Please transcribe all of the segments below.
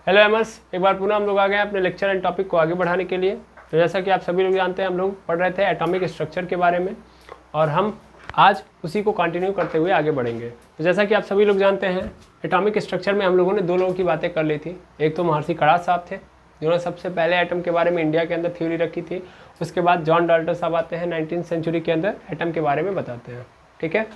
Hello एमर्स, एक बार पुनः हम लोग आ गए अपने लेक्चर एंड टॉपिक को आगे बढ़ाने के लिए। तो जैसा कि आप सभी लोग जानते हैं, हम लोग पढ़ रहे थे एटॉमिक स्ट्रक्चर के बारे में और हम आज उसी को कंटिन्यू करते हुए आगे बढ़ेंगे। तो जैसा कि आप सभी लोग जानते हैं, एटॉमिक स्ट्रक्चर में हम लोगों ने दो लोगों की बातें कर ली थी। एक तो महर्षि कणाद साहब थे, जिन्होंने सबसे पहले एटम के बारे में इंडिया के अंदर थ्योरी रखी थी। उसके बाद जॉन डाल्टन साहब आते हैं, 19वीं सेंचुरी के अंदर एटम के बारे में बताते हैं। ठीक है,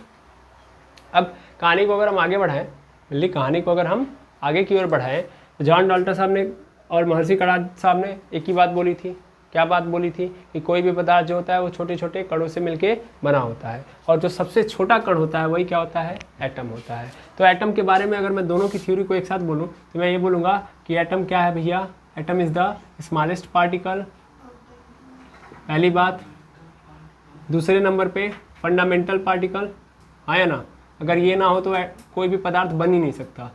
अब कहानी को अगर हम आगे बढ़ाएं, कहानी को अगर हम आगे की ओर बढ़ाएं, तो जॉन डाल्टन साहब ने और महर्षि कणाद साहब ने एक ही बात बोली थी। क्या बात बोली थी? कि कोई भी पदार्थ जो होता है वो छोटे छोटे कणों से मिलके बना होता है, और जो सबसे छोटा कण होता है वही क्या होता है? एटम होता है। तो एटम के बारे में अगर मैं दोनों की थ्योरी को एक साथ बोलूँ तो मैं ये बोलूँगा कि एटम क्या है भैया? Atom is the smallest particle, पहली बात। दूसरे नंबर पे फंडामेंटल पार्टिकल, हाँ या ना? अगर ये ना हो तो कोई भी पदार्थ बन ही नहीं सकता।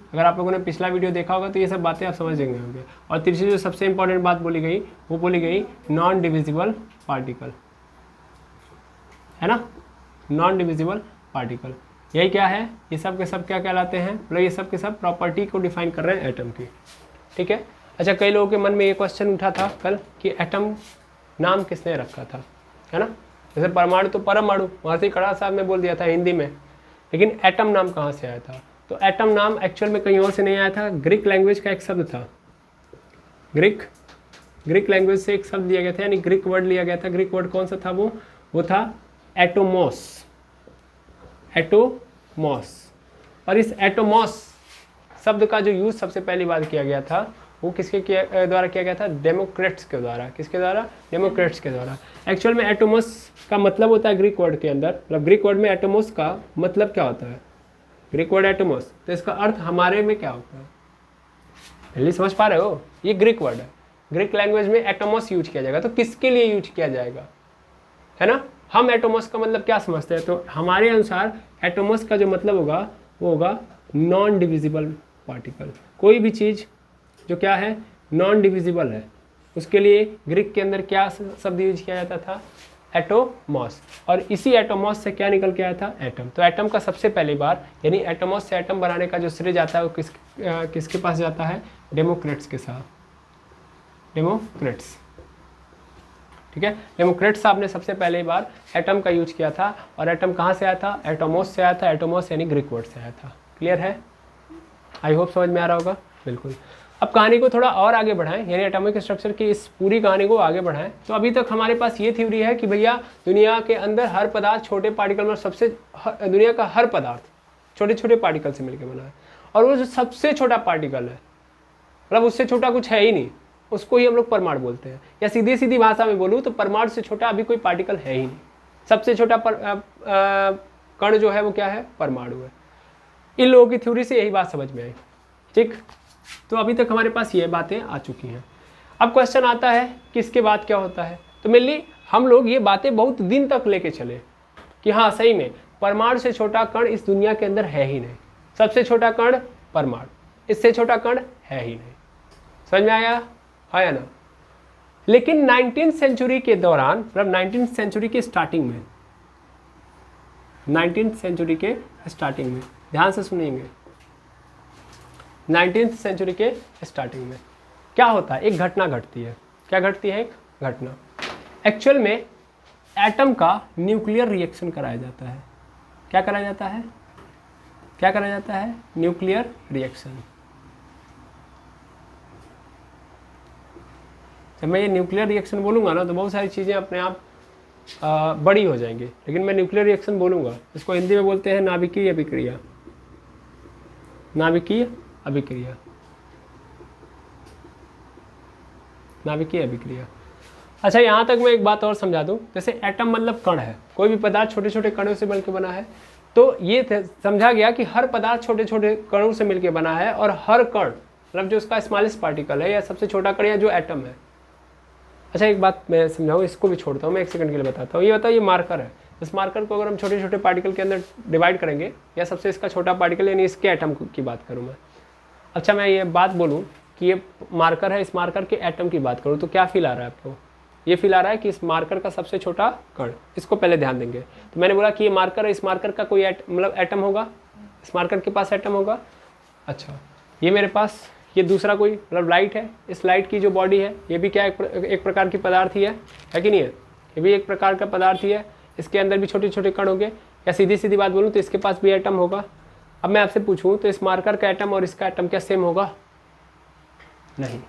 अगर आप लोगों ने पिछला वीडियो देखा होगा तो ये सब बातें आप समझ लेंगे होंगे। और तीसरी जो सबसे इंपॉर्टेंट बात बोली गई वो बोली गई नॉन डिविजिबल पार्टिकल, है ना? नॉन डिविजिबल पार्टिकल, यही क्या है? ये सब के सब क्या कहलाते हैं? मतलब ये सब के सब प्रॉपर्टी को डिफाइन कर रहे हैं एटम की। ठीक है। अच्छा, कई लोगों के मन में ये क्वेश्चन उठा था कल कि एटम नाम किसने रखा था, है ना? जैसे परमाणु तो परमाणु महर्षि कणाद साहब ने बोल दिया था हिंदी में, लेकिन एटम नाम कहाँ से आया था? तो एटम नाम एक्चुअल में कहीं और से नहीं आया था। ग्रीक लैंग्वेज का एक शब्द था, ग्रीक लैंग्वेज से एक शब्द लिया गया था, यानी ग्रीक वर्ड लिया गया था। ग्रीक वर्ड कौन सा था? वो था एटोमोस, एटोमोस। और इस एटोमोस शब्द का जो यूज सबसे पहली बार किया गया था वो किसके द्वारा किया गया था? डेमोक्रेट्स के द्वारा। किसके द्वारा? डेमोक्रेट्स के द्वारा। एक्चुअल में एटोमोस का मतलब होता है ग्रीक वर्ड के अंदर, मतलब ग्रीक वर्ड में एटोमोस का मतलब क्या होता है? ग्रीक वर्ड एटोमोस, तो इसका अर्थ हमारे में क्या होता है? पहले समझ पा रहे हो? ये ग्रीक वर्ड है, ग्रीक लैंग्वेज में एटोमोस यूज किया जाएगा। तो किसके लिए यूज किया जाएगा, है ना? हम एटोमोस का मतलब क्या समझते हैं? तो हमारे अनुसार एटोमोस का जो मतलब होगा वो होगा नॉन डिविजिबल पार्टिकल। कोई भी चीज़ जो क्या है? नॉन डिविजिबल है, उसके लिए ग्रीक के अंदर क्या शब्द यूज किया जाता था? एटोमॉस। और इसी एटोमॉस से क्या निकल के आया था? एटम। तो एटम का सबसे पहली बार, यानी एटोमॉस से एटम बनाने का जो श्रेय जाता है वो किसके पास जाता है? डेमोक्रेट्स के साथ, डेमोक्रेट्स। ठीक है, डेमोक्रेट्स साहब ने सबसे पहली बार एटम का यूज किया था। और एटम कहाँ से आया था? एटोमॉस से आया था। एटोमॉस यानी ग्रीक वर्ड से आया था। क्लियर है? आई होप समझ में आ रहा होगा। बिल्कुल। अब कहानी को थोड़ा और आगे बढ़ाएं, यानी एटॉमिक स्ट्रक्चर की इस पूरी कहानी को आगे बढ़ाएं। तो अभी तक हमारे पास ये थ्योरी है कि भैया दुनिया के अंदर हर पदार्थ छोटे पार्टिकल में, दुनिया का हर पदार्थ छोटे छोटे पार्टिकल से मिलकर बना है। और वो जो सबसे छोटा पार्टिकल है, मतलब उससे छोटा कुछ है ही नहीं, उसको ही हम लोग परमाणु बोलते हैं। या सीधी सीधी भाषा में बोलूँ तो परमाणु से छोटा अभी कोई पार्टिकल है ही नहीं। सबसे छोटा कण जो है वो क्या है? परमाणु है। इन लोगों की थ्योरी से यही बात समझ में आई। ठीक, तो अभी तक हमारे पास ये बातें आ चुकी हैं। अब क्वेश्चन आता है कि इसके बाद क्या होता है? तो मेनली हम लोग ये बातें बहुत दिन तक लेके चले कि हाँ सही में परमाणु से छोटा कण इस दुनिया के अंदर है ही नहीं। सबसे छोटा कण परमाणु, इससे छोटा कण है ही नहीं। समझ में आया? हाँ या ना? लेकिन 19वीं सेंचुरी के दौरान, मतलब 19वीं सेंचुरी के स्टार्टिंग में, 19वीं सेंचुरी के स्टार्टिंग में, ध्यान से सुनेंगे, 19वीं सेंचुरी के स्टार्टिंग में क्या होता है? एक घटना घटती है। क्या घटती है? एक घटना। एक्चुअल में एटम का न्यूक्लियर रिएक्शन कराया जाता है। क्या कराया जाता है? क्या कराया जाता है? Nuclear reaction. जब मैं ये न्यूक्लियर रिएक्शन बोलूँगा ना तो बहुत सारी चीज़ें अपने आप बड़ी हो जाएंगी, लेकिन मैं न्यूक्लियर रिएक्शन बोलूँगा। इसको हिंदी में बोलते हैं नाभिकीय अभिक्रिया, नाभिकीय अभिक्रिया, नाभिकीय अभिक्रिया। अच्छा, यहाँ तक मैं एक बात और समझा दूँ। जैसे एटम मतलब कण है, कोई भी पदार्थ छोटे छोटे कणों से मिलकर बना है। तो ये समझा गया कि हर पदार्थ छोटे छोटे कणों से मिलकर बना है, और हर कण मतलब जो उसका स्मॉलेस्ट पार्टिकल है या सबसे छोटा कण या जो एटम है। अच्छा, एक बात मैं समझाऊँ, इसको भी छोड़ता हूँ, मैं एक सेकंड के लिए बताता हूँ। ये बताओ, ये मार्कर है। इस मार्कर को अगर हम छोटे छोटे पार्टिकल के अंदर डिवाइड करेंगे, या सबसे इसका छोटा पार्टिकल यानी इसके एटम की बात करूँ मैं। अच्छा, मैं ये बात बोलूँ कि ये मार्कर है, इस मार्कर के एटम की बात करूँ तो क्या फील आ रहा है आपको? ये फील आ रहा है कि इस मार्कर का सबसे छोटा कण। इसको पहले ध्यान देंगे। तो मैंने बोला कि ये मार्कर है, इस मार्कर का कोई मतलब एटम होगा, इस मार्कर के पास एटम होगा। अच्छा, ये मेरे पास ये दूसरा कोई मतलब लाइट है, इस लाइट की जो बॉडी है ये भी क्या एक प्रकार की पदार्थ ही है कि नहीं है? ये भी एक प्रकार का पदार्थ ही है। इसके अंदर भी छोटे छोटे कण होंगे, या सीधी सीधी बात बोलूँ तो इसके पास भी एटम होगा। अब मैं आपसे पूछूं तो इस मार्कर का एटम और इसका एटम क्या सेम होगा? नहीं,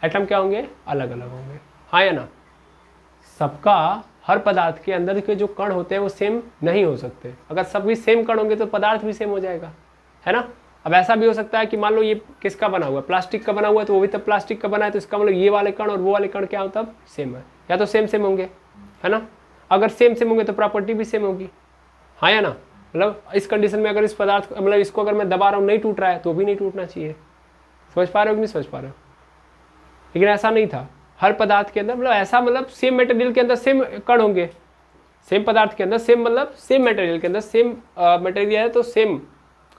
एटम क्या होंगे? अलग अलग होंगे, हाँ या ना? सबका हर पदार्थ के अंदर के जो कण होते हैं वो सेम नहीं हो सकते। अगर सब भी सेम कण होंगे तो पदार्थ भी सेम हो जाएगा, है ना? अब ऐसा भी हो सकता है कि मान लो ये किसका बना हुआ है, प्लास्टिक का बना हुआ है, तो वो भी तब प्लास्टिक का बना है, तो इसका मतलब ये वाले कण और वो वाले कण क्या हो तब सेम है, या तो सेम सेम होंगे, है ना? अगर सेम सेम होंगे तो प्रॉपर्टी भी सेम होगी, हाँ या ना? मतलब इस कंडीशन में अगर इस पदार्थ मतलब इसको अगर मैं दबा रहा हूँ नहीं टूट रहा है तो भी नहीं टूटना चाहिए। समझ पा रहे हो कि नहीं समझ पा रहे हो? लेकिन ऐसा नहीं था, हर पदार्थ के अंदर मतलब ऐसा मतलब सेम मटेरियल के अंदर सेम कण होंगे, सेम पदार्थ के अंदर सेम मतलब सेम मटेरियल के अंदर सेम मटेरियल है तो सेम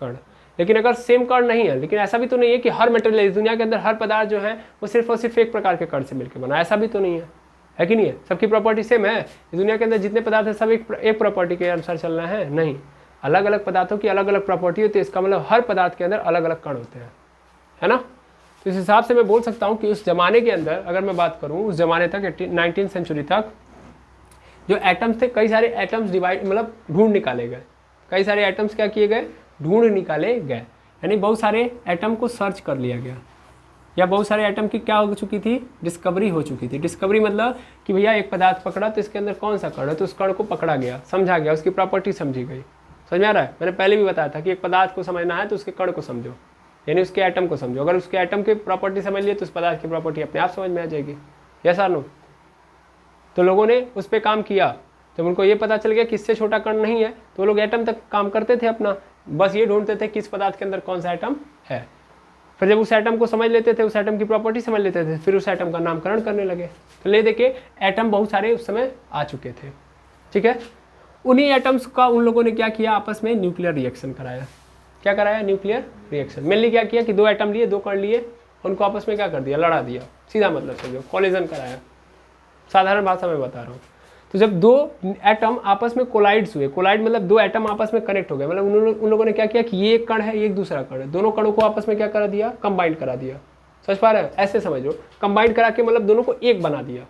कण। लेकिन अगर सेम कण नहीं है, लेकिन ऐसा भी तो नहीं है कि हर मटेरियल इस दुनिया के अंदर हर पदार्थ जो है वो सिर्फ और सिर्फ एक प्रकार के कण से मिलकर बना, ऐसा भी तो नहीं है कि नहीं है? सबकी प्रॉपर्टी सेम है, इस दुनिया के अंदर जितने पदार्थ है सब एक प्रॉपर्टी के अनुसार चलना है? नहीं, अलग अलग पदार्थों की अलग अलग प्रॉपर्टी होती है। इसका मतलब हर पदार्थ के अंदर अलग अलग कण होते हैं, है ना? तो इस हिसाब से मैं बोल सकता हूँ कि उस जमाने के अंदर अगर मैं बात करूँ, उस जमाने तक 19th सेंचुरी तक जो एटम्स थे, कई सारे एटम्स डिवाइड मतलब ढूंढ निकाले गए, कई सारे एटम्स क्या किए गए? ढूंढ निकाले गए, यानी बहुत सारे एटम को सर्च कर लिया गया, या बहुत सारे एटम की क्या हो चुकी थी? डिस्कवरी हो चुकी थी। डिस्कवरी मतलब कि भैया एक पदार्थ पकड़ा तो इसके अंदर कौन सा कण है, तो उस कण को पकड़ा गया, समझा गया, उसकी प्रॉपर्टी समझी गई। समझ में आ रहा है? मैंने पहले भी बताया था कि एक पदार्थ को समझना है तो उसके कण को समझो, यानी उसके एटम को समझो। अगर उसके एटम की प्रॉपर्टी समझ लिए तो उस पदार्थ की प्रॉपर्टी अपने आप समझ में आ जाएगी। यस और नो? तो लोगों ने उस पर काम किया, जब उनको ये पता चल गया कि इससे छोटा कण नहीं है तो वो लोग एटम तक काम करते थे अपना, बस ये ढूंढते थे कि इस पदार्थ के अंदर कौन सा एटम है। फिर जब उस एटम को समझ लेते थे, उस एटम की प्रॉपर्टी समझ लेते थे, फिर उस एटम का नामकरण करने लगे। तो ले देखे एटम बहुत सारे उस समय आ चुके थे, ठीक है? उन्हीं एटम्स का उन लोगों ने क्या किया? आपस में न्यूक्लियर रिएक्शन कराया। क्या कराया? Nuclear reaction. मेनली क्या किया कि दो एटम लिए, दो कण लिए, उनको आपस में क्या कर दिया? लड़ा दिया, सीधा मतलब समझो, कॉलिजन कराया। साधारण भाषा में बता रहा हूँ। तो जब दो एटम आपस में कोलाइड्स हुए, कोलाइड मतलब दो एटम आपस में कनेक्ट हो गए, मतलब उन लोगों ने क्या किया कि ये एक कण है, ये एक दूसरा कण है, दोनों कणों को आपस में क्या करा दिया? कंबाइंड करा दिया। समझ पा रहे हैं? ऐसे समझ लो, कंबाइंड करा के मतलब दोनों को एक बना दिया,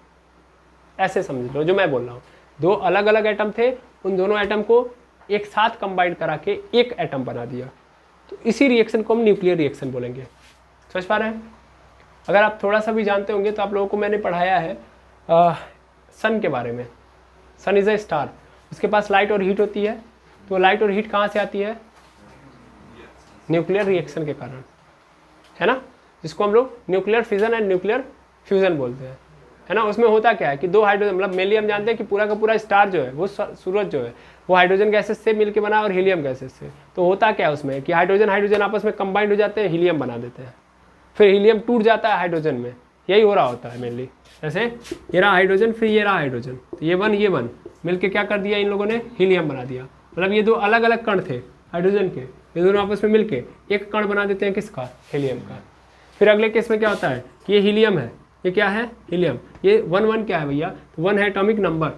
ऐसे समझ लो जो मैं बोल रहा हूँ। दो अलग अलग एटम थे, उन दोनों एटम को एक साथ कंबाइंड करा के एक एटम बना दिया। तो इसी रिएक्शन को हम न्यूक्लियर रिएक्शन बोलेंगे। समझ पा रहे हैं? अगर आप थोड़ा सा भी जानते होंगे तो आप लोगों को मैंने पढ़ाया है सन के बारे में। सन इज अ स्टार, उसके पास लाइट और हीट होती है, तो लाइट और हीट कहाँ से आती है? न्यूक्लियर रिएक्शन के कारण, है ना? जिसको हम लोग nuclear fission and nuclear fusion बोलते हैं, है ना? उसमें होता क्या है कि दो हाइड्रोजन, मतलब मेनली हम जानते हैं कि पूरा का पूरा स्टार जो है, वो सूरज जो है, वो हाइड्रोजन गैसेस से मिलकर बना और हीलियम गैसेस से। तो होता क्या है उसमें कि हाइड्रोजन हाइड्रोजन आपस में कंबाइंड हो जाते हैं, हीलियम बना देते हैं, फिर हीलियम टूट जाता है हाइड्रोजन में। यही हो रहा होता है मेनली। जैसे ये रहा हाइड्रोजन, फिर ये रहा हाइड्रोजन, तो ये वन मिलके क्या कर दिया इन लोगों ने? हीलियम बना दिया। मतलब ये दो अलग अलग कण थे हाइड्रोजन के, ये दोनों आपस में मिलके एक कण बना देते हैं, किसका? हीलियम का। फिर अगले केस में क्या होता है कि ये हीलियम है, ये क्या है? हीलियम। ये वन क्या है भैया? तो वन है एटॉमिक नंबर।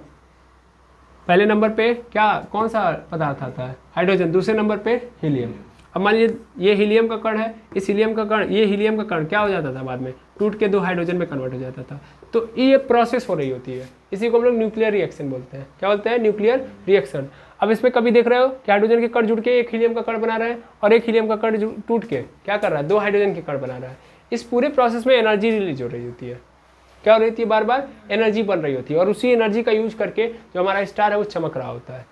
पहले नंबर पे क्या कौन सा पदार्थ आता है? हाइड्रोजन। दूसरे नंबर पे हीलियम। अब मान लीजिए ये हीलियम का कण है, इस हीलियम का कण, ये हीलियम का कण क्या हो जाता था बाद में? टूट के दो हाइड्रोजन में कन्वर्ट हो जाता था। तो ये प्रोसेस हो रही होती है, इसी को हम लोग न्यूक्लियर रिएक्शन बोलते हैं। क्या बोलते हैं? Nuclear reaction. अब इसमें कभी देख रहे हो कि हाइड्रोजन के कण जुड़ के एक हीलियम का कण बना रहे हैं, और एक हीलियम का कण टूट के क्या कर रहा है? दो हाइड्रोजन के कण बना रहा है। इस पूरे प्रोसेस में एनर्जी रिलीज हो रही होती है। क्या हो रही थी? बार बार एनर्जी बन रही होती है, और उसी एनर्जी का यूज करके जो हमारा स्टार है वो चमक रहा होता है।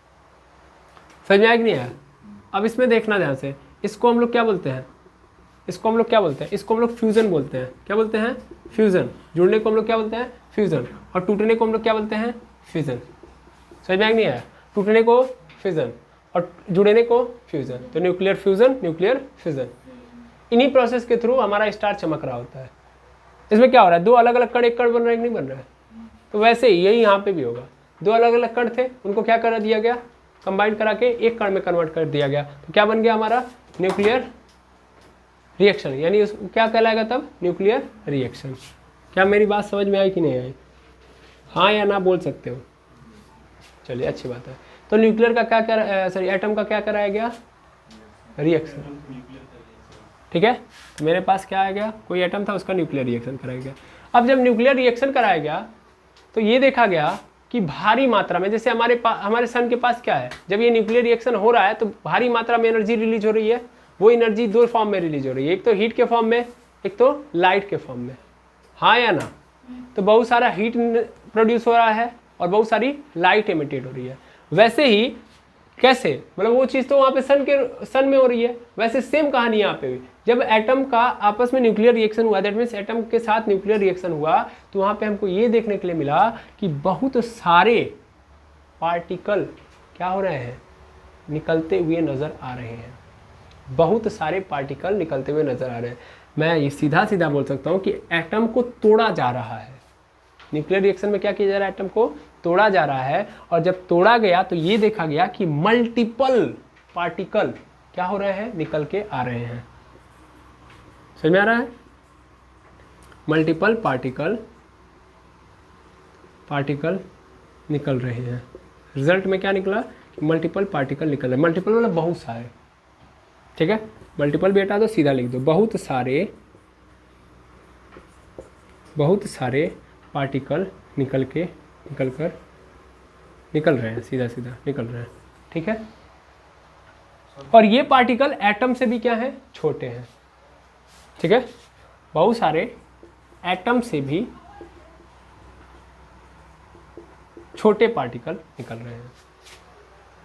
समझ में आया कि नहीं आया? अब इसमें देखना ध्यान से, इसको हम लोग क्या बोलते हैं? इसको हम लोग क्या बोलते हैं? इसको हम लोग फ्यूजन बोलते हैं। क्या बोलते हैं? फ्यूजन। जुड़ने को हम लोग क्या बोलते हैं? फ्यूजन। और टूटने को हम लोग क्या बोलते हैं? फ्यूजन। समझ में आया कि नहीं आया? टूटने को फ्यूजन और जुड़ने को फ्यूजन। तो न्यूक्लियर फ्यूजन, न्यूक्लियर फ्यूजन। इन्हीं प्रोसेस के थ्रू हमारा स्टार चमक रहा होता है। इसमें क्या हो रहा है? दो अलग अलग कण एक कण बन रहा है कि नहीं बन रहा है? तो वैसे ही यही यहाँ पे भी होगा। दो अलग अलग कण थे, उनको क्या कर दिया गया? कंबाइन करा के एक कण में कन्वर्ट कर दिया गया। तो क्या बन गया हमारा? Nuclear reaction. यानी क्या कहलाएगा तब? Nuclear reaction. क्या मेरी बात समझ में आई कि नहीं आई? हाँ या ना बोल सकते हो? चलिए अच्छी बात है। तो न्यूक्लियर का क्या सॉरी एटम का क्या कराया गया? रिएक्शन। ठीक है, तो मेरे पास क्या आ गया, कोई एटम था उसका न्यूक्लियर रिएक्शन कराया गया। अब जब न्यूक्लियर रिएक्शन कराया गया तो ये देखा गया कि भारी मात्रा में, जैसे हमारे सन के पास क्या है, जब ये न्यूक्लियर रिएक्शन हो रहा है तो भारी मात्रा में एनर्जी रिलीज हो रही है। वो एनर्जी दो फॉर्म में रिलीज हो रही है, एक तो हीट के फॉर्म में, एक तो लाइट के फॉर्म में, हाँ या ना। तो बहुत सारा हीट प्रोड्यूस हो रहा है और बहुत सारी लाइट एमिटेड हो रही है। वैसे ही कैसे, मतलब वो चीज़ तो वहाँ पे सन में हो रही है, वैसे सेम कहानी यहाँ पे हुई। जब एटम का आपस में न्यूक्लियर रिएक्शन हुआ, दैट मीन्स एटम के साथ न्यूक्लियर रिएक्शन हुआ, तो वहाँ पे हमको ये देखने के लिए मिला कि बहुत सारे पार्टिकल क्या हो रहे हैं, निकलते हुए नज़र आ रहे हैं। बहुत सारे पार्टिकल निकलते हुए नज़र आ रहे हैं। मैं ये सीधा सीधा बोल सकता हूँ कि एटम को तोड़ा जा रहा है। न्यूक्लियर रिएक्शन में क्या किया जा रहा है, एटम को तोड़ा जा रहा है। और जब तोड़ा गया तो ये देखा गया कि मल्टीपल पार्टिकल क्या हो रहे हैं, निकल के आ रहे हैं। समझ में आ रहा है, मल्टीपल पार्टिकल निकल रहे हैं। रिजल्ट में क्या निकला, मल्टीपल पार्टिकल निकल रहे हैं। मल्टीपल मतलब बहुत सारे, ठीक है, मल्टीपल भी हटा दो, सीधा लिख दो, बहुत सारे पार्टिकल निकल रहे हैं, सीधा सीधा निकल रहे हैं, ठीक है। और ये पार्टिकल एटम से भी क्या है, छोटे हैं, ठीक है। बहुत सारे एटम से भी छोटे पार्टिकल निकल रहे हैं,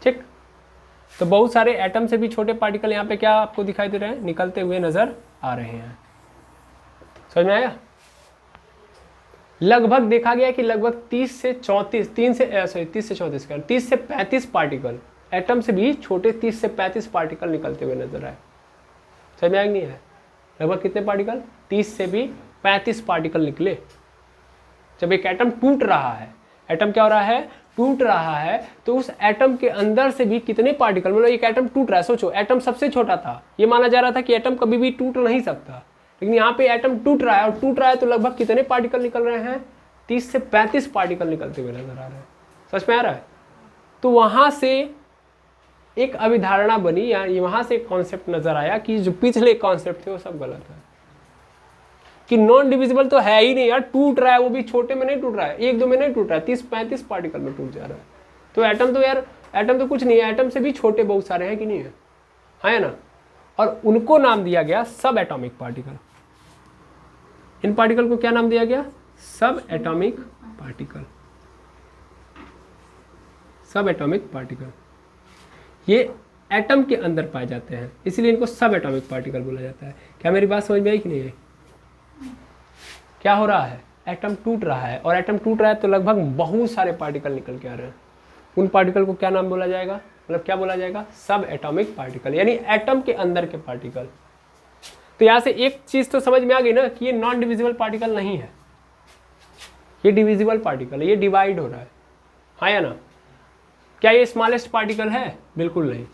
ठीक। तो बहुत सारे एटम से भी छोटे पार्टिकल यहाँ पे क्या आपको दिखाई दे रहे हैं, निकलते हुए नजर आ रहे हैं। समझ में आया। लगभग देखा गया कि लगभग 30 से 35 पार्टिकल एटम से भी छोटे 30 से 35 पार्टिकल निकलते हुए नजर आए। समझ में आया नहीं है, लगभग कितने पार्टिकल, 30 से भी 35 पार्टिकल निकले। जब एक एटम टूट रहा है, एटम क्या हो रहा है, टूट रहा है, तो उस एटम के अंदर से भी कितने पार्टिकल, मतलब एक एटम टूट रहा है, सोचो एटम सबसे छोटा था, ये माना जा रहा था कि एटम कभी भी टूट नहीं सकता, लेकिन यहाँ पे एटम टूट रहा है, और टूट रहा है तो लगभग कितने पार्टिकल निकल रहे हैं, 30 से 35 पार्टिकल निकलते हुए नजर आ रहे हैं। समझ में आ रहा है। तो वहां से एक अभिधारणा बनी, या वहां से एक कॉन्सेप्ट नजर आया कि जो पिछले कॉन्सेप्ट थे वो सब गलत है, कि नॉन डिविजिबल तो है ही नहीं यार, टूट रहा है, वो भी छोटे में नहीं टूट रहा है, एक दो में नहीं टूट रहा है, 30-35 पार्टिकल में टूट जा रहा है। तो एटम तो यार, एटम तो कुछ नहीं है, एटम से भी छोटे बहुत सारे हैं कि नहीं है, हाँ है ना। और उनको नाम दिया गया सब एटॉमिक पार्टिकल। इन पार्टिकल को क्या नाम दिया गया, सब एटॉमिक पार्टिकल। सब एटॉमिक पार्टिकल ये एटम के अंदर पाए जाते हैं, इसलिए इनको सब एटॉमिक पार्टिकल बोला जाता है। क्या मेरी बात समझ में आई कि नहीं है। क्या हो रहा है, एटम टूट रहा है, और एटम टूट रहा है तो लगभग बहुत सारे पार्टिकल निकल के आ रहे हैं। उन पार्टिकल को क्या नाम बोला जाएगा, मतलब क्या बोला जाएगा, सब एटॉमिक पार्टिकल, यानी एटम के अंदर के पार्टिकल। तो यहाँ से एक चीज तो समझ में आ गई ना कि ये नॉन डिविजिबल पार्टिकल नहीं है, ये डिविजिबल पार्टिकल है, ये डिवाइड हो रहा है, हाँ या ना। क्या ये स्मॉलेस्ट पार्टिकल है, बिल्कुल नहीं,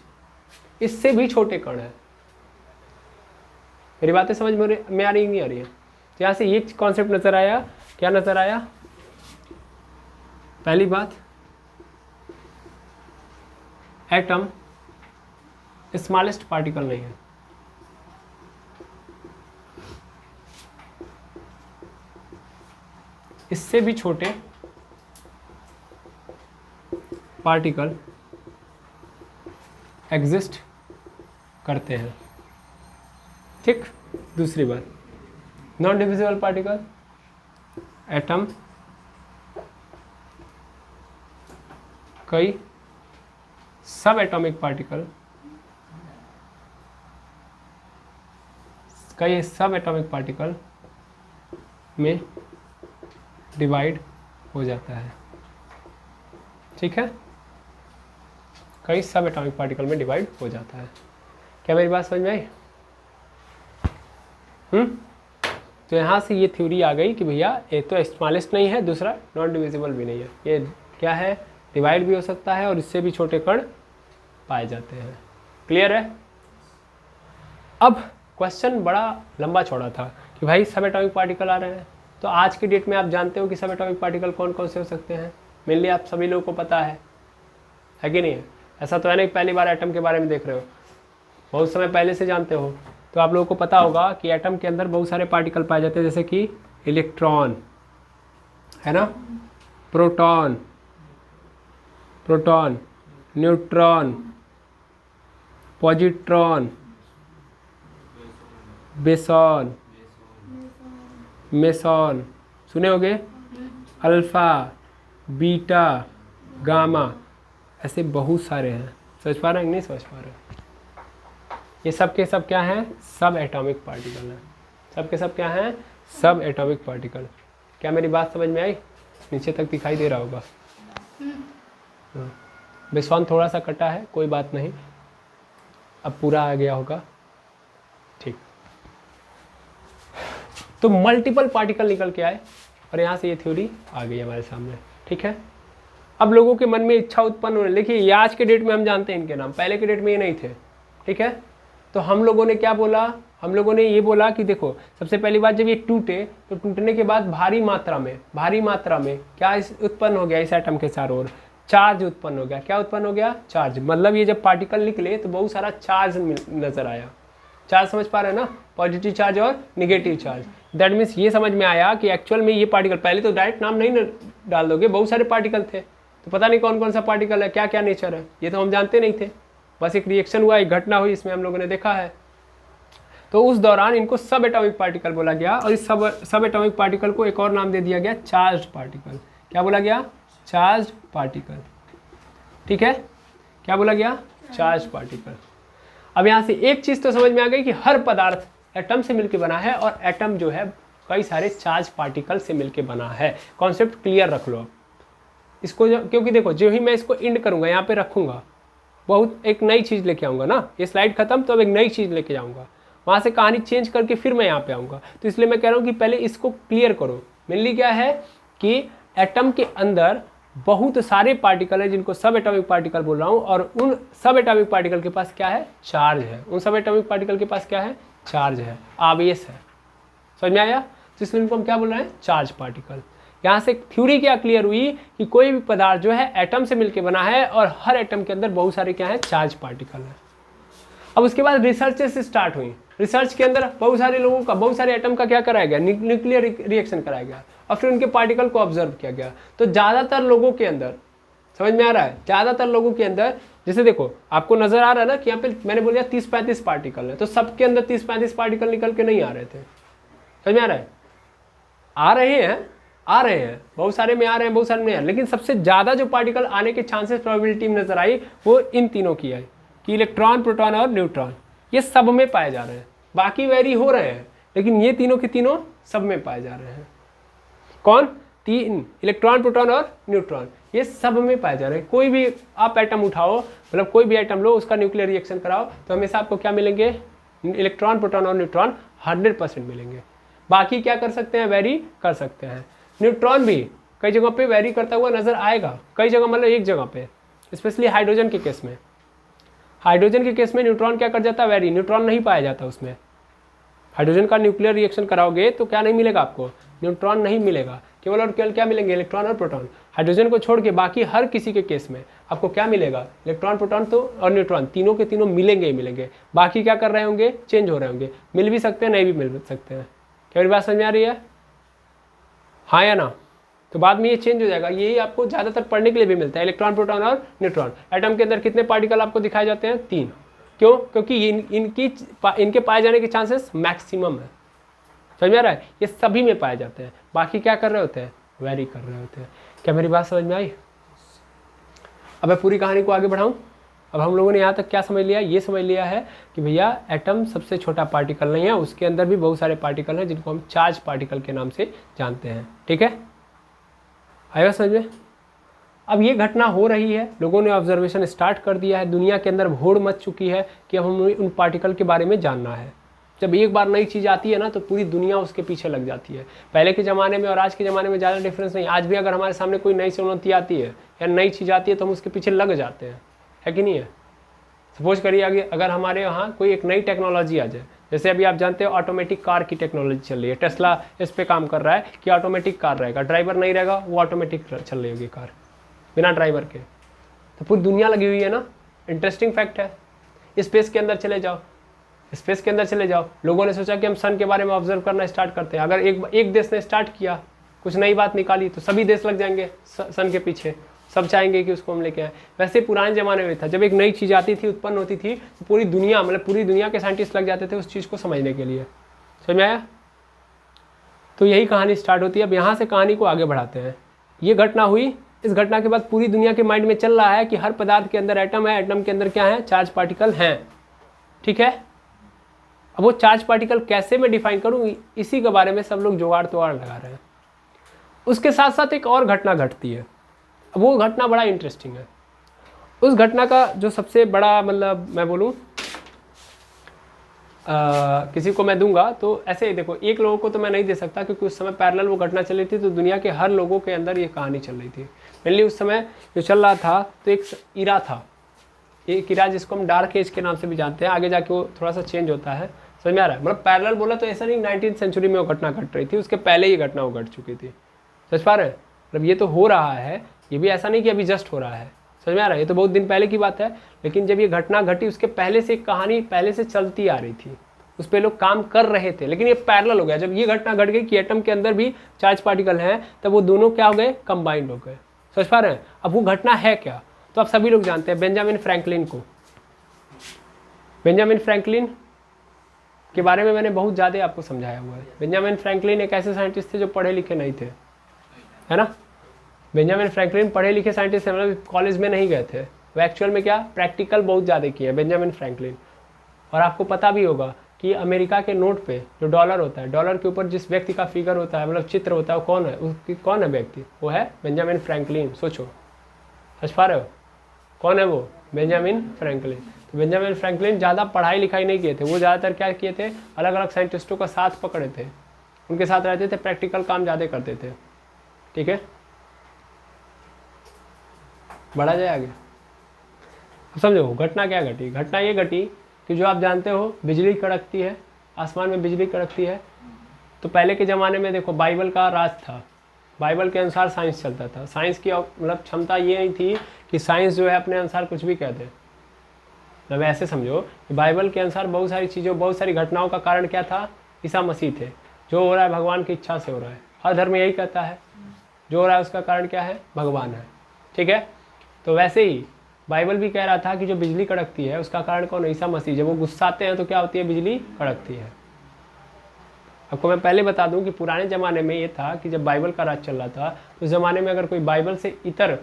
इससे भी छोटे कण है। मेरी बातें समझ में आ रही नहीं आ रही है। तो यहाँ से ये कॉन्सेप्ट नजर आया, क्या नजर आया, पहली बात एटम स्मॉलेस्ट पार्टिकल नहीं है। इससे भी छोटे पार्टिकल एग्जिस्ट करते हैं, ठीक। दूसरी बात, नॉन डिविजिबल पार्टिकल, एटम कई सब एटॉमिक पार्टिकल, कई सब एटॉमिक पार्टिकल में डिवाइड हो जाता है, ठीक है। कई सब एटॉमिक पार्टिकल में डिवाइड हो जाता है। क्या मेरी बात समझ में आई। तो यहाँ से ये थ्योरी आ गई कि भैया एक तो स्मॉलेस्ट नहीं है, दूसरा नॉन डिविजिबल भी नहीं है, ये क्या है, डिवाइड भी हो सकता है और इससे भी छोटे कण पाए जाते हैं। क्लियर है। अब क्वेश्चन बड़ा लंबा चौड़ा था कि भाई सब एटॉमिक पार्टिकल आ रहे हैं, तो आज के डेट में आप जानते हो कि सब एटॉमिक पार्टिकल कौन कौन से हो सकते हैं, मेनली आप सभी लोगों को पता है कि नहीं है। ऐसा तो है नहीं पहली बार एटम के बारे में देख रहे हो, बहुत समय पहले से जानते हो। तो आप लोगों को पता होगा कि एटम के अंदर बहुत सारे पार्टिकल पाए जाते हैं, जैसे कि इलेक्ट्रॉन है ना, प्रोटॉन, न्यूट्रॉन, पॉजिट्रॉन, बेसॉन, मेसॉन, सुने होंगे, अल्फा, बीटा, गामा, ऐसे बहुत सारे हैं। समझ पा रहे हैं कि नहीं समझ पा रहे हैं? ये सब के सब क्या हैं? सब एटॉमिक पार्टिकल हैं। सब के सब क्या हैं? सब एटॉमिक पार्टिकल। क्या मेरी बात समझ में आई? नीचे तक दिखाई दे रहा होगा। बेसॉन थोड़ा सा कटा है, कोई बात नहीं, अब पूरा आ गया होगा। ठीक, तो मल्टीपल पार्टिकल निकल के आए और यहाँ से ये थ्योरी आ गई हमारे सामने। ठीक है, अब लोगों के मन में इच्छा उत्पन्न होने, देखिए ये आज के डेट में हम जानते हैं इनके नाम, पहले के डेट में ये नहीं थे। ठीक है, तो हम लोगों ने क्या बोला? हम लोगों ने ये बोला कि देखो, सबसे पहली बात, जब ये टूटे तो टूटने के बाद भारी मात्रा में क्या उत्पन्न हो गया? इस एटम के चारों ओर चार्ज उत्पन्न हो गया। क्या उत्पन्न हो गया? चार्ज। मतलब ये जब पार्टिकल निकले तो बहुत सारा चार्ज नजर आया। चार्ज समझ पा रहे हैं ना? पॉजिटिव चार्ज और निगेटिव चार्ज। दैट मीन्स ये समझ में आया कि एक्चुअल में ये पार्टिकल, पहले तो डायरेक्ट नाम नहीं डाल दोगे, बहुत सारे पार्टिकल थे तो पता नहीं कौन कौन सा पार्टिकल है, क्या क्या नेचर है, ये तो हम जानते नहीं थे। बस एक रिएक्शन हुआ, एक घटना हुई, इसमें हम लोगों ने देखा है। तो उस दौरान इनको सब एटॉमिक पार्टिकल बोला गया और इस सब एटॉमिक पार्टिकल को एक और नाम दे दिया गया, चार्ज पार्टिकल। क्या बोला गया? Charge particle. ठीक है, क्या बोला गया? Charge particle. अब यहाँ से एक चीज़ तो समझ में आ गई कि हर पदार्थ एटम से मिलकर बना है और एटम जो है कई सारे चार्ज पार्टिकल से मिलकर बना है। कॉन्सेप्ट क्लियर रख लो इसको, क्योंकि देखो जो ही मैं इसको इंड करूँगा, यहाँ पे रखूँगा, बहुत एक नई चीज़ लेके आऊँगा ना। ये स्लाइड खत्म तो अब एक नई चीज़ लेके जाऊँगा, वहाँ से कहानी चेंज करके फिर मैं यहाँ पे आऊँगा। तो इसलिए मैं कह रहा हूँ कि पहले इसको क्लियर करो। मेनली क्या है कि एटम के अंदर बहुत सारे पार्टिकल हैं जिनको सब एटॉमिक पार्टिकल बोल रहा हूँ, और उन सब एटॉमिक पार्टिकल के पास क्या है? चार्ज है। उन सब एटॉमिक पार्टिकल के पास क्या है? चार्ज है, आवेश है। समझ में आया? तो इसलिए इनको हम क्या बोल रहे हैं? Charge particle. यहाँ से थ्योरी क्या क्लियर हुई कि कोई भी पदार्थ जो है एटम से मिलकर बना है और हर एटम के अंदर बहुत सारे क्या है? चार्ज पार्टिकल है। अब उसके बाद रिसर्चेस स्टार्ट हुई। रिसर्च के अंदर बहुत सारे लोगों का, बहुत सारे एटम का क्या कराया गया? न्यूक्लियर रिएक्शन कराया गया और फिर उनके पार्टिकल को ऑब्जर्व किया गया। तो ज़्यादातर लोगों के अंदर, समझ में आ रहा है, ज़्यादातर लोगों के अंदर, जैसे देखो आपको नजर आ रहा है ना कि यहाँ पे मैंने बोल दिया 30-35 पार्टिकल है, तो सबके अंदर 30-35 पार्टिकल निकल के नहीं आ रहे थे। समझ में आ रहा है? आ रहे हैं, बहुत सारे में आ रहे हैं, बहुत सारे में नहीं आ रहे, लेकिन सबसे ज़्यादा जो पार्टिकल आने के चांसेस, प्रोबेबिलिटी में नजर आई वो इन तीनों की आई कि इलेक्ट्रॉन, प्रोटॉन और न्यूट्रॉन, ये सब में पाए जा रहे हैं। बाकी वेरी हो रहे हैं, लेकिन ये तीनों के तीनों सब में पाए जा रहे हैं। कौन? तीन, इलेक्ट्रॉन, प्रोटॉन और न्यूट्रॉन, ये सब में पाए जा रहे हैं। कोई भी आप एटम उठाओ, मतलब कोई भी एटम लो, उसका न्यूक्लियर रिएक्शन कराओ तो हमेशा आपको क्या मिलेंगे? इलेक्ट्रॉन, प्रोटॉन और न्यूट्रॉन 100% मिलेंगे। बाकी क्या कर सकते हैं? वेरी कर सकते हैं। न्यूट्रॉन भी कई जगह पे वेरी करता हुआ नजर आएगा, कई जगह, मतलब एक जगह पे, स्पेशली हाइड्रोजन के केस में। हाइड्रोजन के केस में न्यूट्रॉन क्या कर जाता है? वेरी, न्यूट्रॉन नहीं पाया जाता उसमें। हाइड्रोजन का न्यूक्लियर रिएक्शन कराओगे तो क्या नहीं मिलेगा आपको? न्यूट्रॉन नहीं मिलेगा, केवल और केवल क्या मिलेंगे? इलेक्ट्रॉन और प्रोटॉन। हाइड्रोजन को छोड़ के बाकी हर किसी के केस में आपको क्या मिलेगा? इलेक्ट्रॉन, प्रोटॉन तो और न्यूट्रॉन, तीनों के तीनों मिलेंगे ही मिलेंगे। बाकी क्या कर रहे होंगे? चेंज हो रहे होंगे, मिल भी सकते हैं, नहीं भी मिल सकते हैं। क्या मेरी बात समझ में आ रही है? हाँ या ना? तो बाद में ये चेंज हो जाएगा। यही आपको ज़्यादातर पढ़ने के लिए भी मिलता है, इलेक्ट्रॉन, प्रोटॉन और न्यूट्रॉन। एटम के अंदर कितने पार्टिकल आपको दिखाए जाते हैं? 3। क्यों? क्योंकि इनके पाए जाने के चांसेस मैक्सिमम है। समझ में आ रहा है? ये सभी में पाए जाते हैं। बाकी क्या कर रहे होते हैं? वेरी कर रहे होते हैं। क्या मेरी बात समझ में आई? अब मैं पूरी कहानी को आगे बढ़ाऊं। अब हम लोगों ने यहाँ तक क्या समझ लिया? ये समझ लिया है कि भैया एटम सबसे छोटा पार्टिकल नहीं है, उसके अंदर भी बहुत सारे पार्टिकल हैं जिनको हम चार्ज पार्टिकल के नाम से जानते हैं। ठीक है, आएगा समझ में? अब ये घटना हो रही है, लोगों ने ऑब्जर्वेशन स्टार्ट कर दिया है, दुनिया के अंदर होड़ मच चुकी है कि अब हमें उन पार्टिकल के बारे में जानना है। जब एक बार नई चीज़ आती है ना तो पूरी दुनिया उसके पीछे लग जाती है। पहले के ज़माने में और आज के ज़माने में ज़्यादा डिफरेंस नहीं। आज भी अगर हमारे सामने कोई नई चुनौती आती है या नई चीज़ आती है तो हम उसके पीछे लग जाते हैं, है कि नहीं है? सपोज करिए आगे अगर हमारे यहाँ कोई एक नई टेक्नोलॉजी आ जाए, जैसे अभी आप जानते हो ऑटोमेटिक कार की टेक्नोलॉजी चल रही है, टेस्ला इस पे काम कर रहा है कि ऑटोमेटिक कार रहेगा, ड्राइवर नहीं रहेगा, वो ऑटोमेटिक चल रही होगी कार बिना ड्राइवर के। तो पूरी दुनिया लगी हुई है ना, इंटरेस्टिंग फैक्ट है। स्पेस के अंदर चले जाओ, स्पेस के अंदर चले जाओ। लोगों ने सोचा कि हम सन के बारे में ऑब्जर्व करना स्टार्ट करते हैं। अगर एक देश ने स्टार्ट किया, कुछ नई बात निकाली, तो सभी देश लग जाएंगे सन के पीछे, सब चाहेंगे कि उसको हम लेके आए। वैसे पुराने ज़माने में था, जब एक नई चीज़ आती थी, उत्पन्न होती थी, तो पूरी दुनिया, मतलब पूरी दुनिया के साइंटिस्ट लग जाते थे उस चीज़ को समझने के लिए। समझ में आया? तो यही कहानी स्टार्ट होती है। अब यहाँ से कहानी को आगे बढ़ाते हैं। ये घटना हुई, इस घटना के बाद पूरी दुनिया के माइंड में चल रहा है कि हर पदार्थ के अंदर एटम है, एटम के अंदर क्या है, चार्ज पार्टिकल हैं। ठीक है, अब वो चार्ज पार्टिकल कैसे मैं डिफाइन करूँ, इसी के बारे में सब लोग जुगाड़ तुगाड़ लगा रहे हैं। उसके साथ साथ एक और घटना घटती है। अब वो घटना बड़ा इंटरेस्टिंग है। उस घटना का जो सबसे बड़ा, मतलब मैं बोलूँ किसी को मैं दूंगा तो ऐसे ही देखो, एक लोगों को तो मैं नहीं दे सकता क्योंकि उस समय पैरेलल वो घटना चल रही थी, तो दुनिया के हर लोगों के अंदर ये कहानी चल रही थी। मेनली उस समय जो चल रहा था, तो एक इरा था, एक इरा जिसको हम डार्क एज के नाम से भी जानते हैं। आगे जाके वो थोड़ा सा चेंज होता है। समझ में आ रहा है? मतलब पैरेलल बोला तो ऐसा नहीं 19वीं सेंचुरी में वो घटना घट रही थी, उसके पहले ये घटना वो घट चुकी थी। समझ पा रहे हैं? मतलब ये तो हो रहा है, ये भी ऐसा नहीं कि अभी जस्ट हो रहा है। समझ में आ रहा है? ये तो बहुत दिन पहले की बात है, लेकिन जब ये घटना घटी उसके पहले से एक कहानी पहले से चलती आ रही थी, उस पर लोग काम कर रहे थे, लेकिन ये पैरेलल हो गया। जब ये घटना घट गई कि एटम के अंदर भी चार्ज पार्टिकल हैं, तब वो दोनों क्या हो गए, कंबाइंड हो गए। समझ पा रहे हैं? अब वो घटना है क्या, तो आप सभी लोग जानते हैं बेंजामिन फ्रैंकलिन को। बेंजामिन फ्रैंकलिन के बारे में मैंने बहुत ज़्यादा आपको समझाया हुआ है। बेंजामिन फ्रैंकलिन एक ऐसे साइंटिस्ट थे जो पढ़े लिखे नहीं थे, है ना। बेंजामिन फ्रैंकलिन पढ़े लिखे साइंटिस्ट थे, मतलब कॉलेज में नहीं गए थे वो। एक्चुअल में क्या, प्रैक्टिकल बहुत ज़्यादा किए बेंजामिन फ्रैंकलिन। और आपको पता भी होगा कि अमेरिका के नोट पे जो डॉलर होता है, डॉलर के ऊपर जिस व्यक्ति का फिगर होता है, मतलब चित्र होता है, वो कौन है, उसकी कौन है व्यक्ति, वो है बेंजामिन फ्रैंकलिन। सोचो, समझ पा रहे हो कौन है वो, बेंजामिन फ्रैंकलिन। तो बेंजामिन फ्रैंकलिन ज़्यादा पढ़ाई लिखाई नहीं किए थे, वो ज़्यादातर क्या किए थे, अलग अलग साइंटिस्टों का साथ पकड़े थे, उनके साथ रहते थे, प्रैक्टिकल काम ज़्यादा करते थे। ठीक है, बढ़ा जाए आगे। अब समझो घटना क्या घटी। घटना ये घटी कि जो आप जानते हो बिजली कड़कती है, आसमान में बिजली कड़कती है, तो पहले के ज़माने में देखो बाइबल का राज था, बाइबल के अनुसार साइंस चलता था। साइंस की मतलब क्षमता ये नहीं थी कि साइंस जो है अपने अनुसार कुछ भी कह दे। मतलब ऐसे समझो कि बाइबल के अनुसार बहुत सारी चीज़ों, बहुत सारी घटनाओं का कारण क्या था, ईसा मसीह थे। जो हो रहा है भगवान की इच्छा से हो रहा है, हर धर्म यही कहता है, जो हो रहा है उसका कारण क्या है, भगवान है। ठीक है, तो वैसे ही बाइबल भी कह रहा था कि जो बिजली कड़कती है उसका कारण कौन है, ईसा मसीह। जब वो गुस्साते हैं तो क्या होती है, बिजली कड़कती है। आपको मैं पहले बता दूं कि पुराने ज़माने में ये था कि जब बाइबल का राज चल रहा था, तो उस ज़माने में अगर कोई बाइबल से इतर